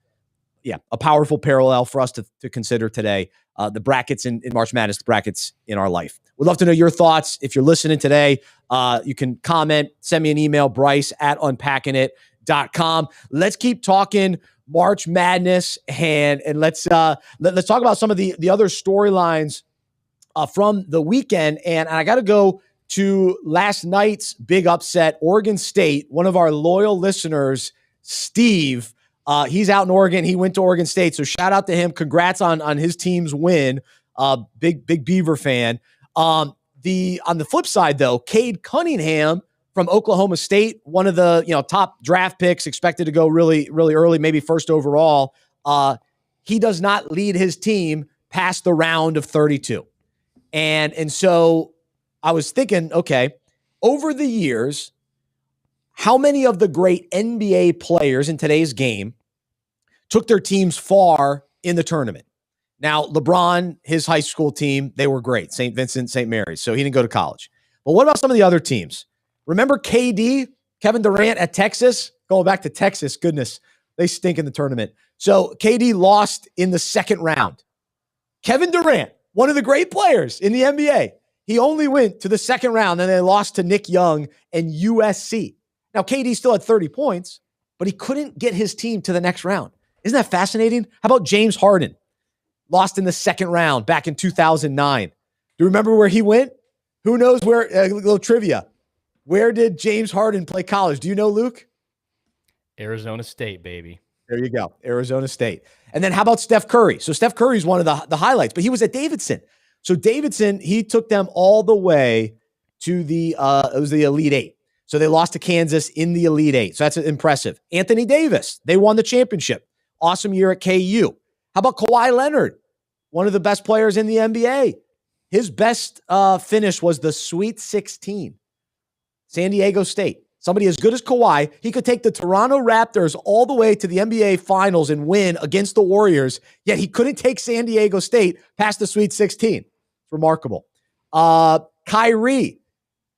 powerful parallel for us to consider today. The brackets in March Madness, the brackets in our life. We'd love to know your thoughts. If you're listening today, you can comment, send me an email, Bryce@unpackingit.com. Let's keep talking March Madness and let's talk about some of the other storylines from the weekend. And I got to go to last night's big upset, Oregon State. One of our loyal listeners, Steve, he's out in Oregon. He went to Oregon State. So shout out to him. Congrats on his team's win. Big Beaver fan. On the flip side, though, Cade Cunningham from Oklahoma State, one of the top draft picks, expected to go really, really early, maybe first overall. He does not lead his team past the round of 32. And so I was thinking, okay, over the years, how many of the great NBA players in today's game took their teams far in the tournament? Now, LeBron, his high school team, they were great. St. Vincent, St. Mary's. So he didn't go to college. But what about some of the other teams? Remember KD, Kevin Durant at Texas? Going back to Texas, goodness, they stink in the tournament. So KD lost in the second round. Kevin Durant, one of the great players in the NBA, he only went to the second round, and they lost to Nick Young and USC. Now, KD still had 30 points, but he couldn't get his team to the next round. Isn't that fascinating? How about James Harden? Lost in the second round back in 2009. Do you remember where he went? Who knows where? A little trivia. Where did James Harden play college? Do you know, Luke? Arizona State, baby. There you go. Arizona State. And then how about Steph Curry? So Steph Curry is one of the highlights, but he was at Davidson. So Davidson, he took them all the way to it was the Elite Eight. So they lost to Kansas in the Elite Eight. So that's impressive. Anthony Davis, they won the championship. Awesome year at KU. How about Kawhi Leonard? One of the best players in the NBA. His best finish was the Sweet 16. San Diego State. Somebody as good as Kawhi, he could take the Toronto Raptors all the way to the NBA Finals and win against the Warriors, yet he couldn't take San Diego State past the Sweet 16. It's remarkable. Kyrie.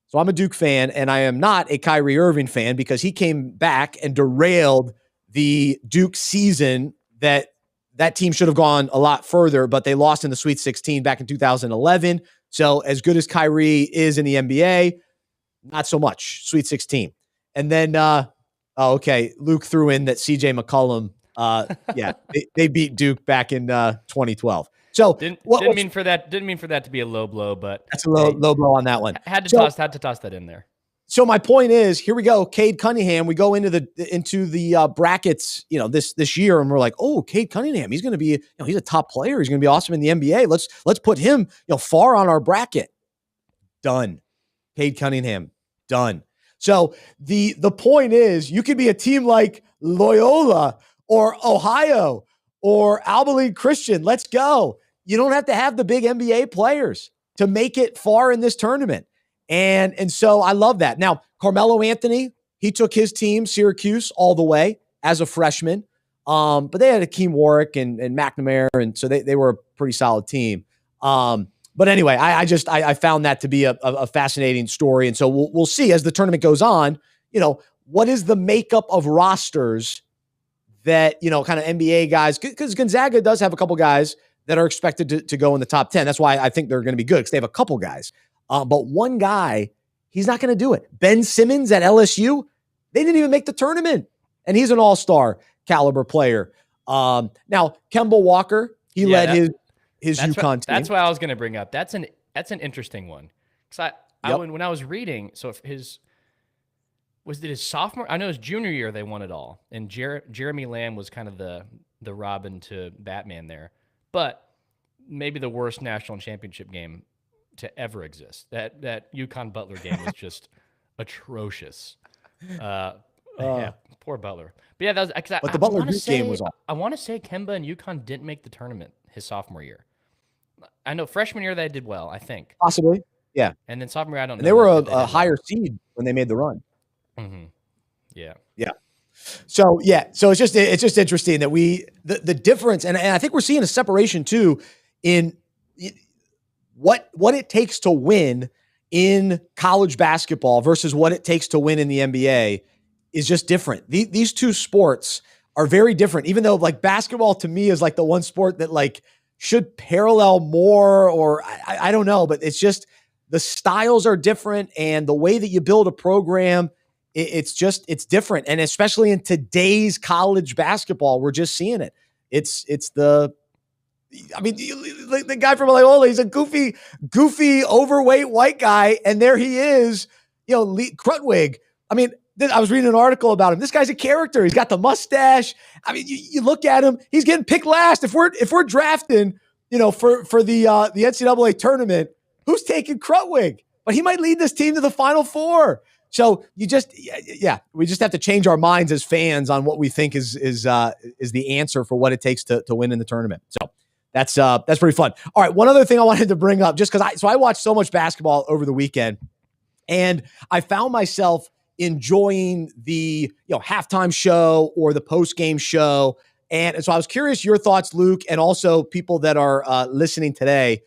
So I'm a Duke fan, and I am not a Kyrie Irving fan because he came back and derailed the Duke season that team should have gone a lot further, but they lost in the Sweet 16 back in 2011. So as good as Kyrie is in the NBA, not so much. Sweet 16. And then, okay, Luke threw in that CJ McCollum. They beat Duke back in 2012. So didn't mean for that to be a low blow, but that's a low blow on that one. Had to toss that in there. So my point is, here we go, Cade Cunningham. We go into the brackets, this year, and we're like, oh, Cade Cunningham, he's going to be, he's a top player. He's going to be awesome in the NBA. Let's put him, far on our bracket. Done. Cade Cunningham, done. So the point is, you could be a team like Loyola or Ohio or Abilene Christian. Let's go. You don't have to have the big NBA players to make it far in this tournament. And so I love that. Now, Carmelo Anthony, he took his team, Syracuse, all the way as a freshman. But they had Hakeem Warwick and McNamara, and so they were a pretty solid team. But anyway, I found that to be a fascinating story. And so we'll see as the tournament goes on, what is the makeup of rosters that, kind of NBA guys, because Gonzaga does have a couple guys that are expected to go in the top 10. That's why I think they're going to be good because they have a couple guys. But one guy, he's not going to do it. Ben Simmons at LSU, they didn't even make the tournament. And he's an all-star caliber player. Now, Kemba Walker, he led his Uconn team. That's what I was going to bring up. That's an interesting one. Because when I was reading, so if was it his sophomore? I know his junior year they won it all. And Jeremy Lamb was kind of the Robin to Batman there. But maybe the worst national championship game to ever exist. That UConn Butler game was just atrocious. Yeah, poor Butler. But yeah, that was because But I the Butler want to Duke game was say on. I want to say Kemba and UConn didn't make the tournament his sophomore year. I know freshman year they did well, I think, Possibly. Yeah. and then sophomore year I don't And know they were that a, if they a did higher well. seed when they made the run. Mm-hmm. Yeah. Yeah. So it's just interesting that the difference, and I think we're seeing a separation too in what it takes to win in college basketball versus what it takes to win in the NBA is just different. These two sports are very different, even though like basketball to me is like the one sport that like should parallel more, or I don't know, but it's just the styles are different and the way that you build a program, it's different. And especially in today's college basketball, we're just seeing it. It's the I mean, the guy from Loyola, he's a goofy, overweight white guy, and there he is, Lee Krutwig. I mean, I was reading an article about him. This guy's a character. He's got the mustache. I mean, you look at him, he's getting picked last. If we're drafting, for the NCAA tournament, who's taking Krutwig? But he might lead this team to the Final Four. So we just have to change our minds as fans on what we think is the answer for what it takes to win in the tournament. So that's pretty fun. All right, one other thing I wanted to bring up, just because I watched so much basketball over the weekend, and I found myself enjoying the halftime show or the post game show, and so I was curious your thoughts, Luke, and also people that are listening today.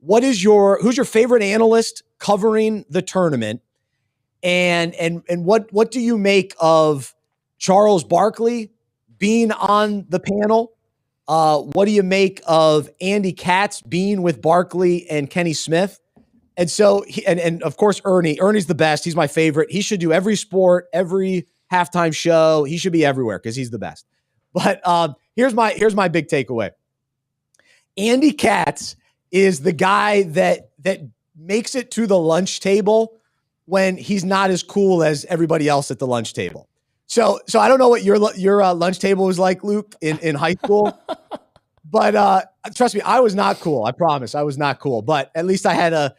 Who's your favorite analyst covering the tournament, and what do you make of Charles Barkley being on the panel? What do you make of Andy Katz being with Barkley and Kenny Smith? And so, and of course, Ernie. Ernie's the best. He's my favorite. He should do every sport, every halftime show. He should be everywhere because he's the best. But here's my big takeaway. Andy Katz is the guy that makes it to the lunch table when he's not as cool as everybody else at the lunch table. So I don't know what your lunch table was like, Luke, in high school, but trust me, I was not cool. I promise, I was not cool. But at least I had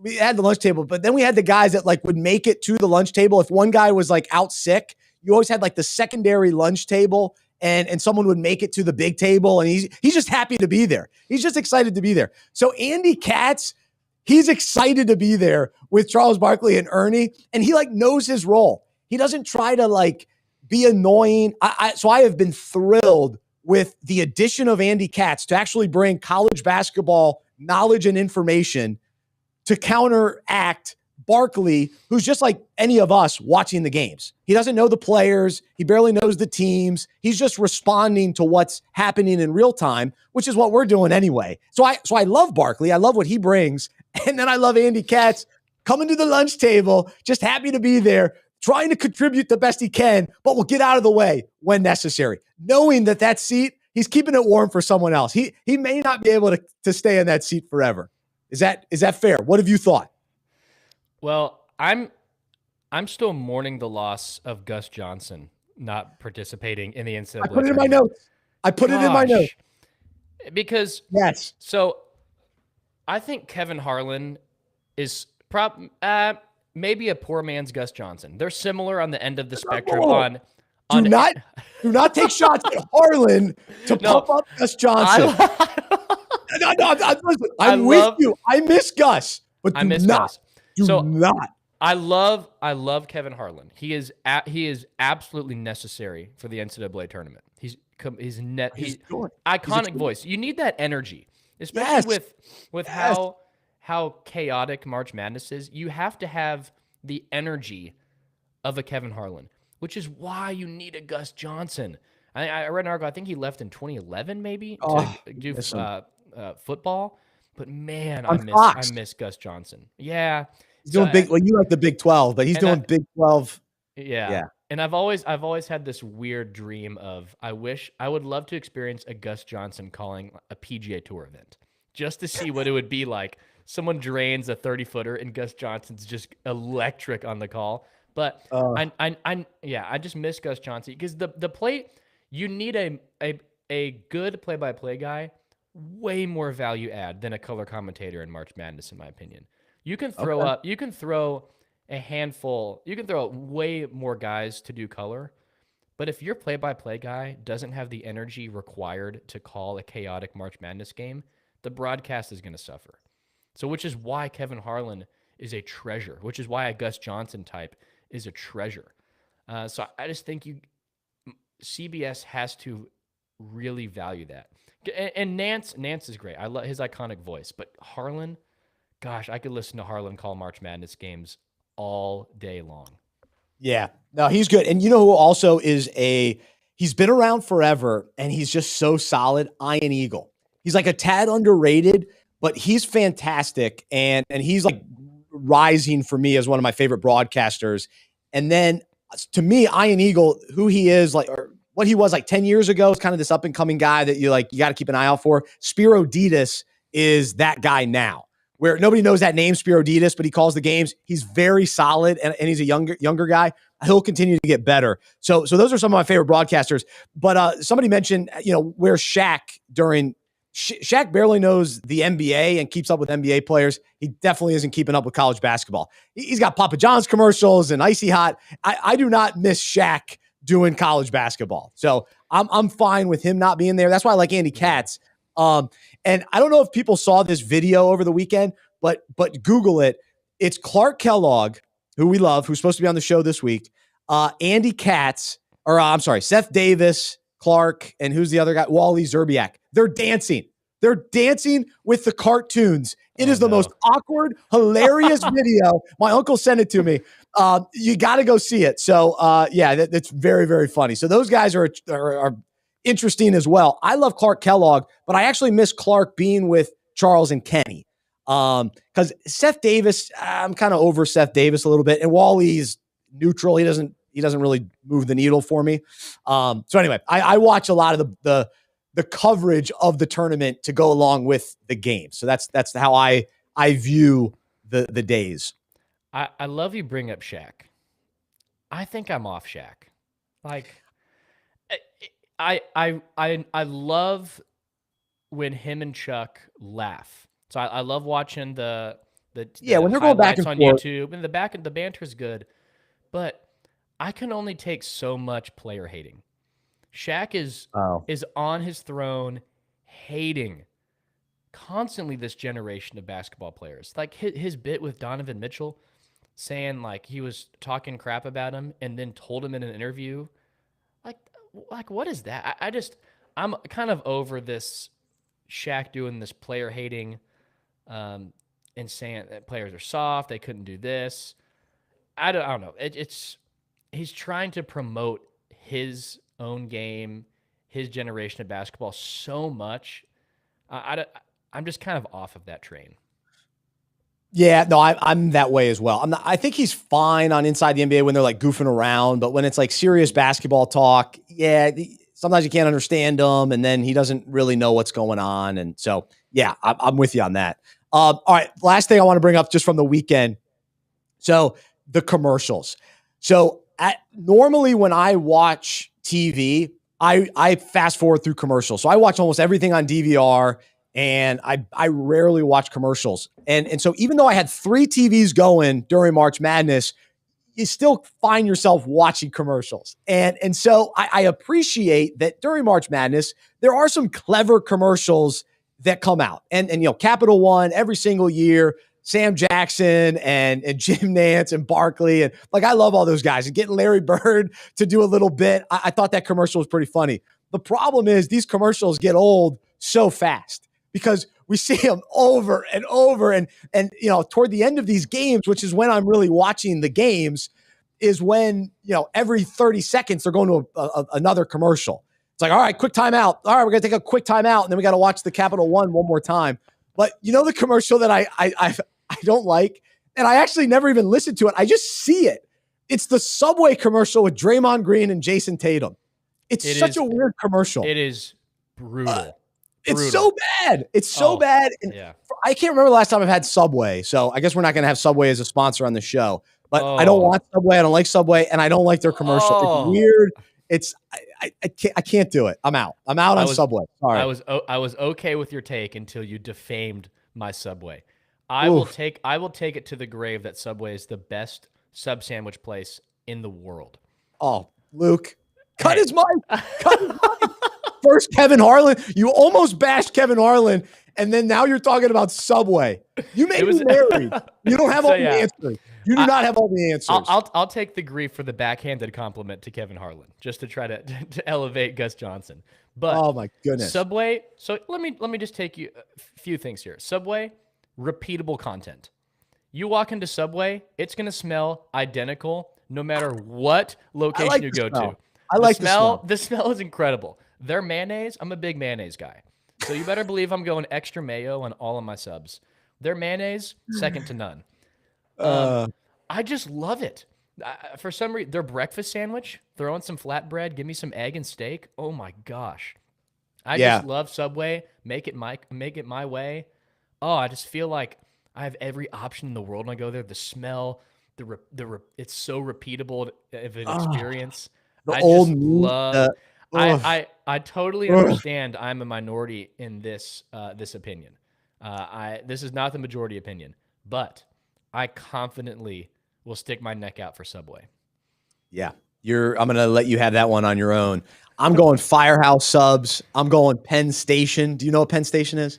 we had the lunch table. But then we had the guys that like would make it to the lunch table. If one guy was like out sick, you always had like the secondary lunch table, and someone would make it to the big table, and he's just happy to be there. He's just excited to be there. So Andy Katz, he's excited to be there with Charles Barkley and Ernie, and he like knows his role. He doesn't try to like be annoying. So I have been thrilled with the addition of Andy Katz to actually bring college basketball knowledge and information to counteract Barkley, who's just like any of us watching the games. He doesn't know the players. He barely knows the teams. He's just responding to what's happening in real time, which is what we're doing anyway. So I love Barkley. I love what he brings. And then I love Andy Katz coming to the lunch table, just happy to be there, trying to contribute the best he can, but will get out of the way when necessary, knowing that seat, he's keeping it warm for someone else. He may not be able to stay in that seat forever. Is that fair? What have you thought? Well, I'm still mourning the loss of Gus Johnson not participating in the NCAA. I put it in my notes. Because yes. So I think Kevin Harlan is maybe a poor man's Gus Johnson. They're similar on the end of the spectrum. Do not take shots at Harlan to pump up Gus Johnson. I'm with you. I miss Gus, but I miss Gus. I love Kevin Harlan. He is absolutely necessary for the NCAA tournament. He's iconic voice. You need that energy, especially with how chaotic March Madness is. You have to have the energy of a Kevin Harlan, which is why you need a Gus Johnson. I read an article. I think he left in 2011, maybe to do football. But man, I miss Gus Johnson. Yeah. He's doing big. Well, you like the Big 12, but he's doing Big 12. Yeah. And I've always had this weird dream of I would love to experience a Gus Johnson calling a PGA Tour event just to see what it would be like. Someone drains a 30-footer and Gus Johnson's just electric on the call. But I just miss Gus Johnson because the play, you need a good play-by-play guy, way more value add than a color commentator in March Madness, in my opinion. You can throw a handful. You can throw out way more guys to do color, but if your play-by-play guy doesn't have the energy required to call a chaotic March Madness game, the broadcast is going to suffer. So, which is why Kevin Harlan is a treasure, which is why a Gus Johnson type is a treasure. So I just think CBS has to really value that. And Nance is great. I love his iconic voice, but Harlan, gosh, I could listen to Harlan call March Madness games all day long. Yeah, no, he's good. And you know who also he's been around forever and he's just so solid, Ian Eagle. He's like a tad underrated, but he's fantastic. And he's like rising for me as one of my favorite broadcasters. And then to me, Ian Eagle, who he is, like, or what he was like 10 years ago, is kind of this up and coming guy that you got to keep an eye out for. Spiro Ditas is that guy now, where nobody knows that name, Spiro Ditas, but he calls the games. He's very solid, and he's a younger guy. He'll continue to get better. So those are some of my favorite broadcasters. But somebody mentioned, where Shaq barely knows the NBA and keeps up with NBA players. He definitely isn't keeping up with college basketball. He's got Papa John's commercials and Icy Hot. I do not miss Shaq doing college basketball. So I'm fine with him not being there. That's why I like Andy Katz. And I don't know if people saw this video over the weekend, but Google it. It's Clark Kellogg, who we love, who's supposed to be on the show this week. Andy Katz, Seth Davis, Clark, and who's the other guy? Wally Zerbiak. They're dancing. They're dancing with the cartoons. It is the most awkward, hilarious video. My uncle sent it to me. You got to go see it. So, that's very, very funny. So those guys are interesting as well. I love Clark Kellogg, but I actually miss Clark being with Charles and Kenny. Because Seth Davis, I'm kind of over Seth Davis a little bit, and Wally's neutral. He doesn't really move the needle for me. So anyway, I watch a lot of the coverage of the tournament to go along with the game. So that's how I view the days. I love you bring up Shaq. I think I'm off Shaq. Like, I love when him and Chuck laugh. So I love watching the when they're going back and on forth. YouTube, and the banter is good, but I can only take so much player hating. Shaq is on his throne, hating constantly this generation of basketball players. Like his bit with Donovan Mitchell, saying like he was talking crap about him, and then told him in an interview, like what is that? I'm kind of over this Shaq doing this player hating, and saying that players are soft, they couldn't do this. I don't know. He's trying to promote his own game, his generation of basketball so much. I'm just kind of off of that train. Yeah, no, I'm that way as well. I think he's fine on Inside the NBA when they're like goofing around, but when it's like serious basketball talk, sometimes you can't understand him, and then he doesn't really know what's going on. And so, yeah, I'm with you on that. All right, last thing I want to bring up just from the weekend. So the commercials. So normally when I watch TV, I fast forward through commercials. So I watch almost everything on DVR, and I rarely watch commercials. And so even though I had 3 TVs going during March Madness, you still find yourself watching commercials. And so I appreciate that during March Madness, there are some clever commercials that come out. And Capital One every single year, Sam Jackson and Jim Nance and Barkley. And I love all those guys. And getting Larry Bird to do a little bit, I thought that commercial was pretty funny. The problem is these commercials get old so fast because we see them over and over. And toward the end of these games, which is when I'm really watching the games, is when, every 30 seconds they're going to another commercial. It's like, all right, quick timeout. All right, we're going to take a quick timeout. And then we got to watch the Capital One more time. But the commercial that I don't like, and I actually never even listened to it. I just see it. It's the Subway commercial with Draymond Green and Jason Tatum. It's such a weird commercial. It is brutal. It's so bad. It's so bad. And I can't remember the last time I've had Subway. So I guess we're not going to have Subway as a sponsor on the show. But I don't want Subway. I don't like Subway. And I don't like their commercial. It's weird. I can't do it. I'm out. I'm out on Subway. Sorry. I was okay with your take until you defamed my Subway. I will take it to the grave that Subway is the best sub sandwich place in the world. Oh, Luke, cut his mic. Cut his mic. First, Kevin Harlan. You almost bashed Kevin Harlan, and then now you're talking about Subway. You may be married. You don't have all the answers. You do not have all the answers. I'll take the grief for the backhanded compliment to Kevin Harlan, just to try to elevate Gus Johnson. But oh my goodness, Subway. So let me just take you a few things here. Subway, repeatable content. You walk into Subway, it's gonna smell identical no matter what location you go to. I like the smell. The smell is incredible. Their mayonnaise, I'm a big mayonnaise guy. So you better believe I'm going extra mayo on all of my subs. Their mayonnaise, second to none. I just love it. For some reason, their breakfast sandwich, throw in some flatbread, give me some egg and steak. Oh my gosh. I just love Subway. Make it my way. Oh, I just feel like I have every option in the world when I go there. The smell, it's so repeatable of an experience. I totally understand I'm a minority in this opinion. This is not the majority opinion, but I confidently will stick my neck out for Subway. Yeah, I'm going to let you have that one on your own. I'm going Firehouse Subs. I'm going Penn Station. Do you know what Penn Station is?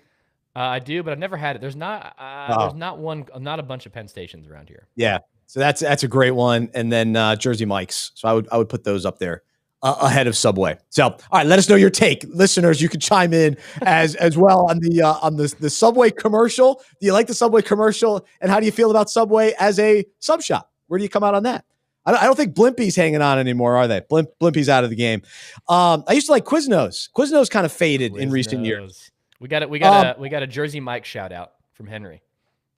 I do, but I've never had it. There's not a bunch of Penn Stations around here. Yeah, so that's a great one. And then Jersey Mike's. So I would put those up there ahead of Subway. So, all right, let us know your take, listeners. You can chime in as well on the Subway commercial. Do you like the Subway commercial, and how do you feel about Subway as a sub shop? Where do you come out on that? I don't think Blimpie's hanging on anymore, are they? Blimpie's out of the game. I used to like Quiznos. Quiznos kind of faded in recent years. We got a Jersey Mike shout out from Henry.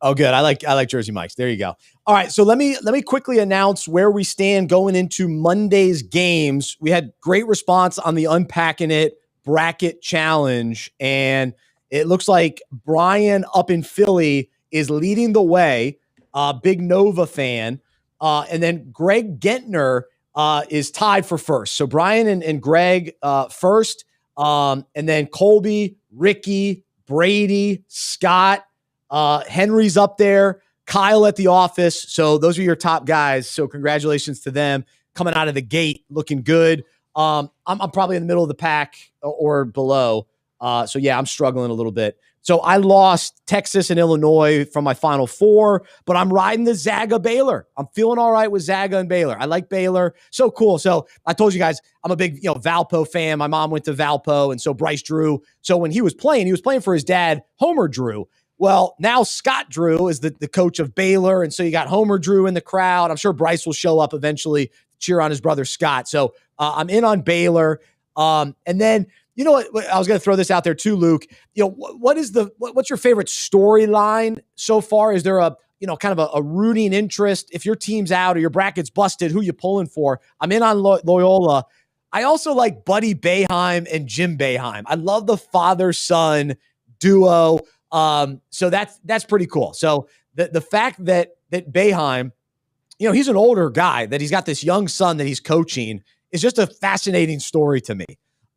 Oh, good. I like Jersey Mike's. There you go. All right. So let me quickly announce where we stand going into Monday's games. We had great response on the Unpacking It bracket challenge, and it looks like Brian up in Philly is leading the way. Big Nova fan. And then Greg Gentner is tied for first. So Brian and Greg first. And then Colby, Ricky, Brady, Scott, Henry's up there, Kyle at the office. So those are your top guys. So congratulations to them coming out of the gate, looking good. I'm probably in the middle of the pack or below. So yeah, I'm struggling a little bit. So I lost Texas and Illinois from my Final Four, but I'm riding the Zaga Baylor. I'm feeling all right with Zaga and Baylor. I like Baylor. So cool. So I told you guys, I'm a big, Valpo fan. My mom went to Valpo, and so Bryce Drew. So when he was playing for his dad, Homer Drew. Well, now Scott Drew is the coach of Baylor, and so you got Homer Drew in the crowd. I'm sure Bryce will show up eventually to cheer on his brother Scott. So I'm in on Baylor. And then, you know what? I was going to throw this out there too, Luke. What's your favorite storyline so far? Is there a kind of a rooting interest? If your team's out or your bracket's busted, who you pulling for? I'm in on Loyola. I also like Buddy Boeheim and Jim Boeheim. I love the father-son duo. So that's pretty cool. So the fact that Boeheim, he's an older guy, that he's got this young son that he's coaching, is just a fascinating story to me.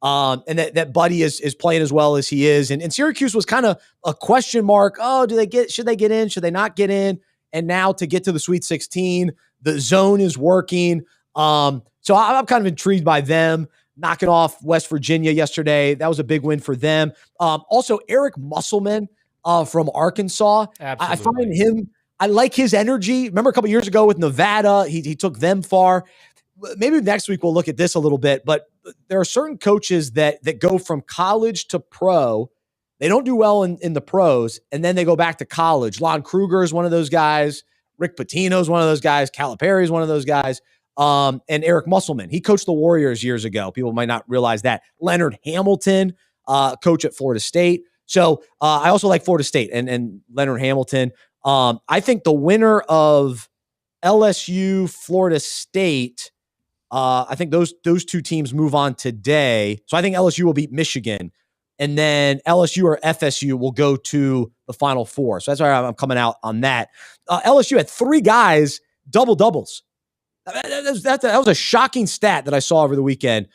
And that Buddy is playing as well as he is. And Syracuse was kind of a question mark. Oh, should they get in? Should they not get in? And now to get to the Sweet 16, the zone is working. So I'm kind of intrigued by them knocking off West Virginia yesterday. That was a big win for them. Also, Eric Musselman from Arkansas. Absolutely. I find him, I like his energy. Remember a couple years ago with Nevada, he took them far. Maybe next week we'll look at this a little bit, but there are certain coaches that go from college to pro. They don't do well in the pros, and then they go back to college. Lon Kruger is one of those guys. Rick Pitino is one of those guys. Calipari is one of those guys. And Eric Musselman, he coached the Warriors years ago. People might not realize that. Leonard Hamilton, coach at Florida State. So I also like Florida State and Leonard Hamilton. I think the winner of LSU, Florida State, I think those two teams move on today. So I think LSU will beat Michigan, and then LSU or FSU will go to the Final Four. So that's why I'm coming out on that. LSU had 3 guys double-doubles. That was a shocking stat that I saw over the weekend.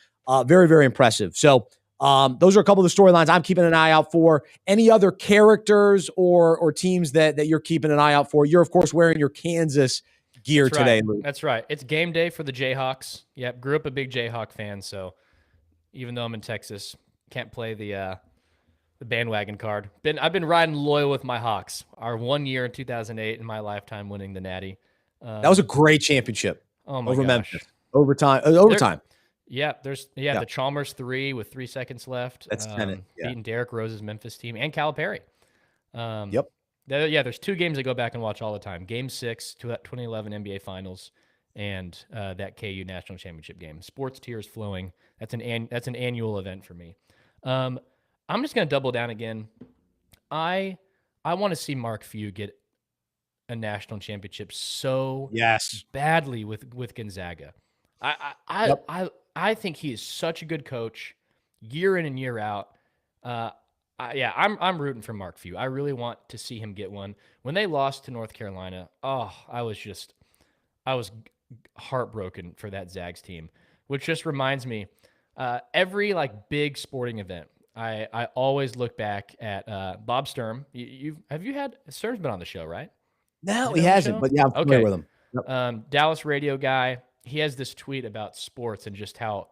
Very, very impressive. So those are a couple of the storylines I'm keeping an eye out for. Any other characters or teams that you're keeping an eye out for? You're, of course, wearing your Kansas gear today. That's right. It's game day for the Jayhawks. Yep, grew up a big Jayhawk fan, so even though I'm in Texas, can't play the bandwagon card. I've been riding loyal with my Hawks. Our 1 year in 2008 in my lifetime winning the Natty. That was a great championship. Oh my over gosh. Memphis. Overtime. The Chalmers 3 with 3 seconds left. That's beating Derrick Rose's Memphis team and Calipari. Yep. There's 2 games I go back and watch all the time. Game 6 to that 2011 NBA Finals and that KU National Championship game. Sports tears flowing. That's an annual event for me. I'm just going to double down again. I want to see Mark Few get a national championship so badly with Gonzaga. I think he is such a good coach, year in and year out. I'm rooting for Mark Few. I really want to see him get one. When they lost to North Carolina, I was heartbroken for that Zags team, which just reminds me, every big sporting event, I always look back at Bob Sturm. Sturm's been on the show, right? No, he hasn't, but yeah, I'm familiar with him. Yep. Dallas radio guy. He has this tweet about sports and just how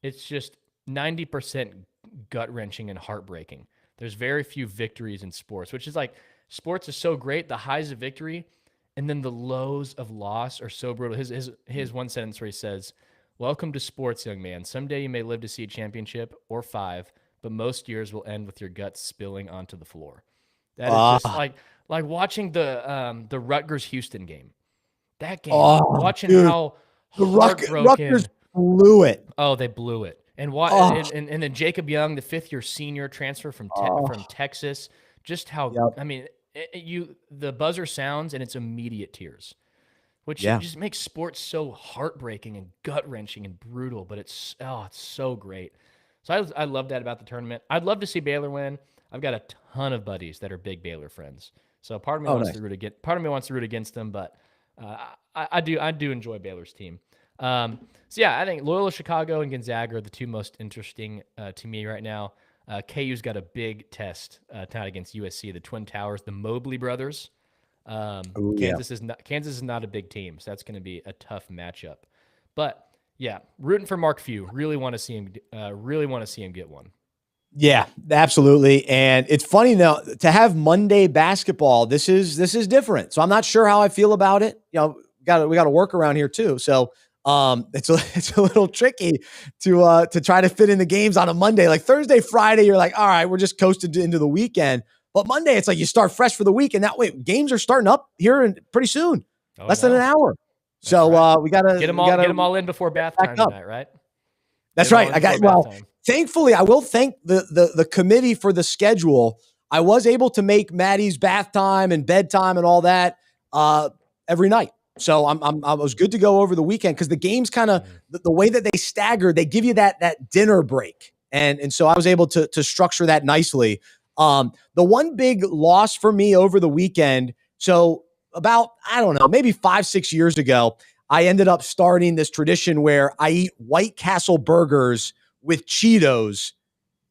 it's just 90% gut-wrenching and heartbreaking. There's very few victories in sports, which is sports is so great, the highs of victory, and then the lows of loss are so brutal. His one sentence where he says, "Welcome to sports, young man. Someday you may live to see a championship or 5, but most years will end with your guts spilling onto the floor." That is just like watching the Rutgers-Houston game. That game, watching how heartbroken. Rutgers blew it. Oh, they blew it. And then Jacob Young, the 5th-year senior transfer from Texas, just how the buzzer sounds and it's immediate tears, which just makes sports so heartbreaking and gut-wrenching and brutal. But it's so great. So I love that about the tournament. I'd love to see Baylor win. I've got a ton of buddies that are big Baylor friends, so part of me wants to root against them, but I do enjoy Baylor's team. I think Loyola Chicago and Gonzaga are the 2 most interesting to me right now. KU's got a big test tonight against USC, the Twin Towers, the Mobley brothers. Kansas is not a big team, so that's going to be a tough matchup. But yeah, rooting for Mark Few. Really want to see him get one. Yeah, absolutely. And it's funny now to have Monday basketball. This is different. So I'm not sure how I feel about it. We got to work around here too. So it's a little tricky to try to fit in the games on a Monday. Like Thursday, Friday, you're like, all right, we're just coasted into the weekend. But Monday, it's like you start fresh for the week, and that way games are starting up here pretty soon, less than an hour. That's so right. We gotta get them all in before bath time tonight, right? That's right. Thankfully, I will thank the committee for the schedule. I was able to make Maddie's bath time and bedtime and all that every night. So I was good to go over the weekend because the games kind of the way that they stagger, they give you that dinner break. And so I was able to structure that nicely. The one big loss for me over the weekend. So about, I don't know, maybe 5-6 years ago, I ended up starting this tradition where I eat White Castle burgers with Cheetos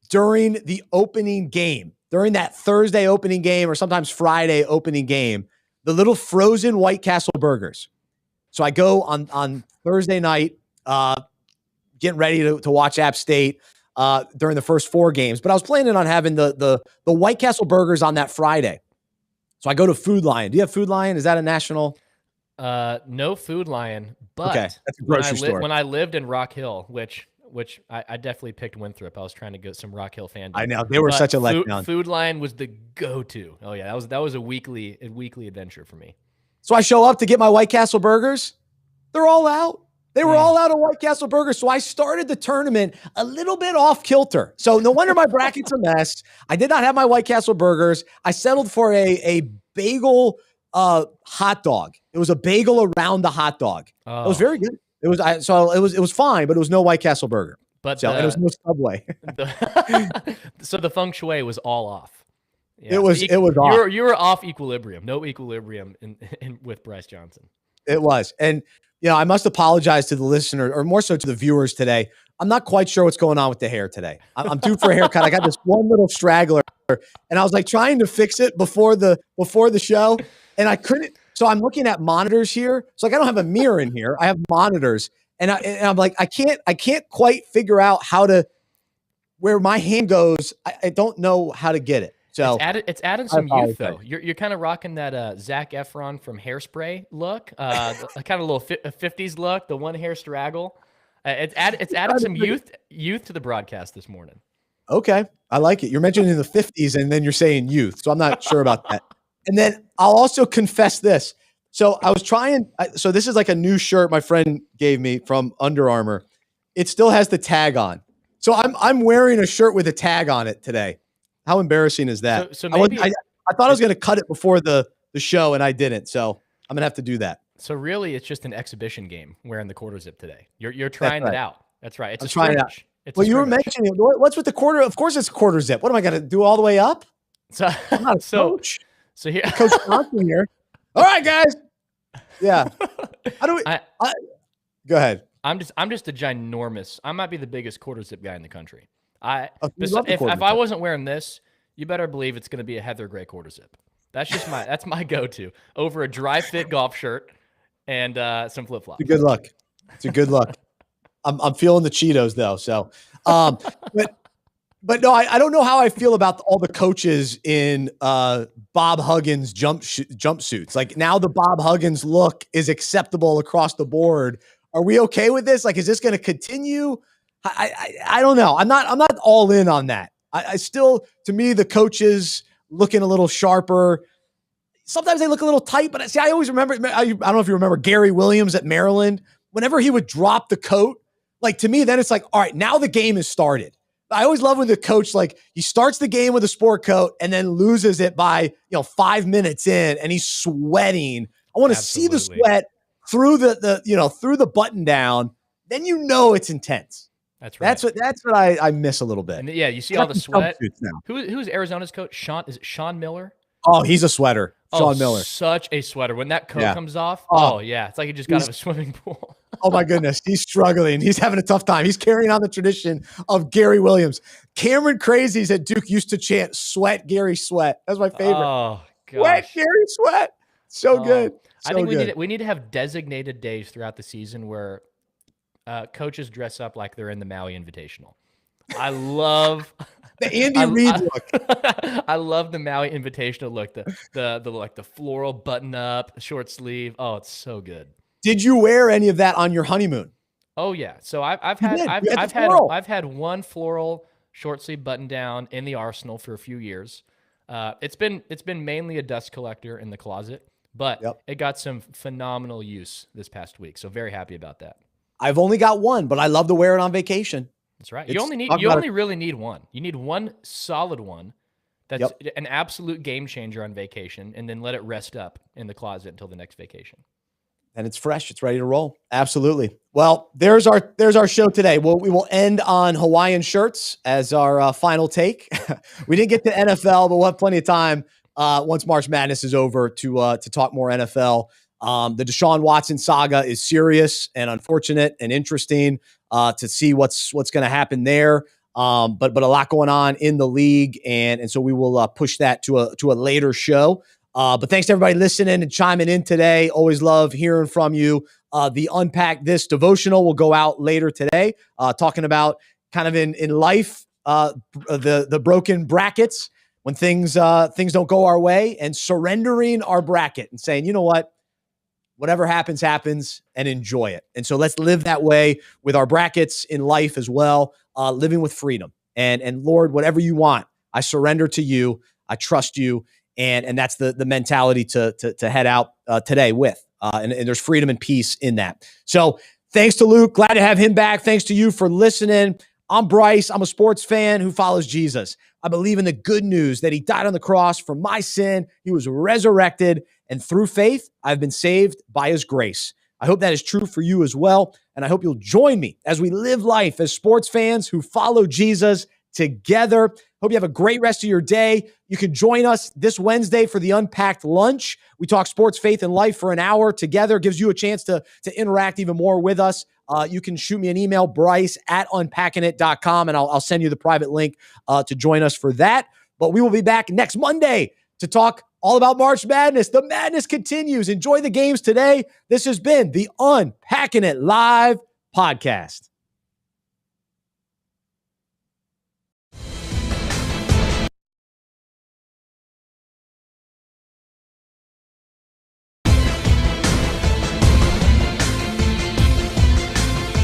during the opening game, during that Thursday opening game or sometimes Friday opening game, the little frozen White Castle burgers. So I go on Thursday night, getting ready to watch App State during the first 4 games, but I was planning on having the White Castle burgers on that Friday. So I go to Food Lion. Do you have Food Lion? Is that a national? No Food Lion, but that's a grocery store. When I lived in Rock Hill, which I definitely picked Winthrop. I was trying to get some Rock Hill fandom. I know they were such a letdown. Food Lion was the go-to. Oh yeah, that was a weekly adventure for me. So I show up to get my White Castle burgers. They're all out. They were all out of White Castle burgers. So I started the tournament a little bit off kilter. So no wonder my bracket's a mess. I did not have my White Castle burgers. I settled for a bagel hot dog. It was a bagel around the hot dog. Oh. It was very good. It was fine, but it was no White Castle burger. But it was no Subway. So the feng shui was all off. Yeah. It was off. You were off equilibrium. No equilibrium in with Bryce Johnson. It was. And I must apologize to the listener, or more so to the viewers today. I'm not quite sure what's going on with the hair today. I'm due for a haircut. I got this one little straggler, and I was like trying to fix it before the show, and I couldn't So I'm looking at monitors here. So like I don't have a mirror in here. I have monitors, and I'm like I can't quite figure out where my hand goes. I don't know how to get it. So it's adding some youth though. You're kind of rocking that Zac Efron from Hairspray look, kind of little 50s look, the one hair straggle. It's added some youth to the broadcast this morning. Okay, I like it. You're mentioning the 50s, and then you're saying youth, so I'm not sure about that. And then I'll also confess this. So I was trying. So this is like a new shirt my friend gave me from Under Armour. It still has the tag on. So I'm wearing a shirt with a tag on it today. How embarrassing is that? So maybe I thought I was going to cut it before the show, and I didn't. So I'm going to have to do that. So really, it's just an exhibition game wearing the quarter zip today. You're trying it out. That's right. It's trying it out. Well, you were mentioning what's with the quarter. Of course, it's a quarter zip. What am I going to do all the way up? So I'm not a coach. So here, Coach Johnson here. All right, guys. Yeah. How do we? Go ahead. I'm just a ginormous. I might be the biggest quarter zip guy in the country. If I wasn't wearing this, you better believe it's going to be a heather gray quarter zip. That's my go-to over a dry fit golf shirt and some flip flops. It's a good look. It's a good look. I'm feeling the Cheetos though. So, but no, I don't know how I feel about all the coaches in Bob Huggins jumpsuits. Like now the Bob Huggins look is acceptable across the board. Are we okay with this? Like, is this going to continue? I don't know. I'm not all in on that. I still, to me, the coaches looking a little sharper. Sometimes they look a little tight, but see, I always remember, I don't know if you remember Gary Williams at Maryland, whenever he would drop the coat, like to me, then it's like, all right, now the game has started. I always love when the coach, like he starts the game with a sport coat and then loses it by, 5 minutes in and he's sweating. I want to see the sweat through through the button down. Then it's intense. That's right. That's what I miss a little bit. And you see all the sweat. Who's Arizona's coach? Is it Sean Miller? Oh, he's a sweater. Sean Miller. Such a sweater. When that coat comes off, it's like he just got out of a swimming pool. Oh my goodness. He's struggling. He's having a tough time. He's carrying on the tradition of Gary Williams. Cameron Crazies at Duke used to chant "Sweat, Gary, sweat." That's my favorite. Oh, gosh. Sweat, Gary, sweat. So good. I think we need to have designated days throughout the season where coaches dress up like they're in the Maui Invitational. I love the Andy Reid look. I love the Maui Invitational look. The floral button up, short sleeve. Oh, it's so good. Did you wear any of that on your honeymoon? Oh yeah. So I've had one floral short sleeve button down in the arsenal for a few years. It's been mainly a dust collector in the closet, but it got some phenomenal use this past week. So very happy about that. I've only got one, but I love to wear it on vacation. That's right. You only really need one. You need one solid one that's an absolute game changer on vacation, and then let it rest up in the closet until the next vacation. And it's fresh. It's ready to roll. Absolutely. Well, there's our show today. We will end on Hawaiian shirts as our final take. We didn't get to NFL, but we'll have plenty of time once March Madness is over to talk more NFL. The Deshaun Watson saga is serious and unfortunate and interesting to see what's going to happen there. But a lot going on in the league, and so we will push that to a later show. But thanks to everybody listening and chiming in today. Always love hearing from you. The Unpack This devotional will go out later today, talking about kind of in life, the broken brackets when things don't go our way, and surrendering our bracket and saying, you know what? Whatever happens, happens, and enjoy it. And so let's live that way with our brackets in life as well, living with freedom. And Lord, whatever you want, I surrender to you. I trust you. And that's the mentality to head out today with. And there's freedom and peace in that. So thanks to Luke. Glad to have him back. Thanks to you for listening. I'm Bryce. I'm a sports fan who follows Jesus. I believe in the good news that he died on the cross for my sin. He was resurrected. And through faith, I've been saved by his grace. I hope that is true for you as well. And I hope you'll join me as we live life as sports fans who follow Jesus together. Hope you have a great rest of your day. You can join us this Wednesday for the Unpacked Lunch. We talk sports, faith, and life for an hour together. Gives you a chance to interact even more with us. You can shoot me an email, bryce@unpackingit.com, and I'll send you the private link to join us for that. But we will be back next Monday to talk all about March Madness. The madness continues. Enjoy the games today. This has been the Unpacking It Live podcast.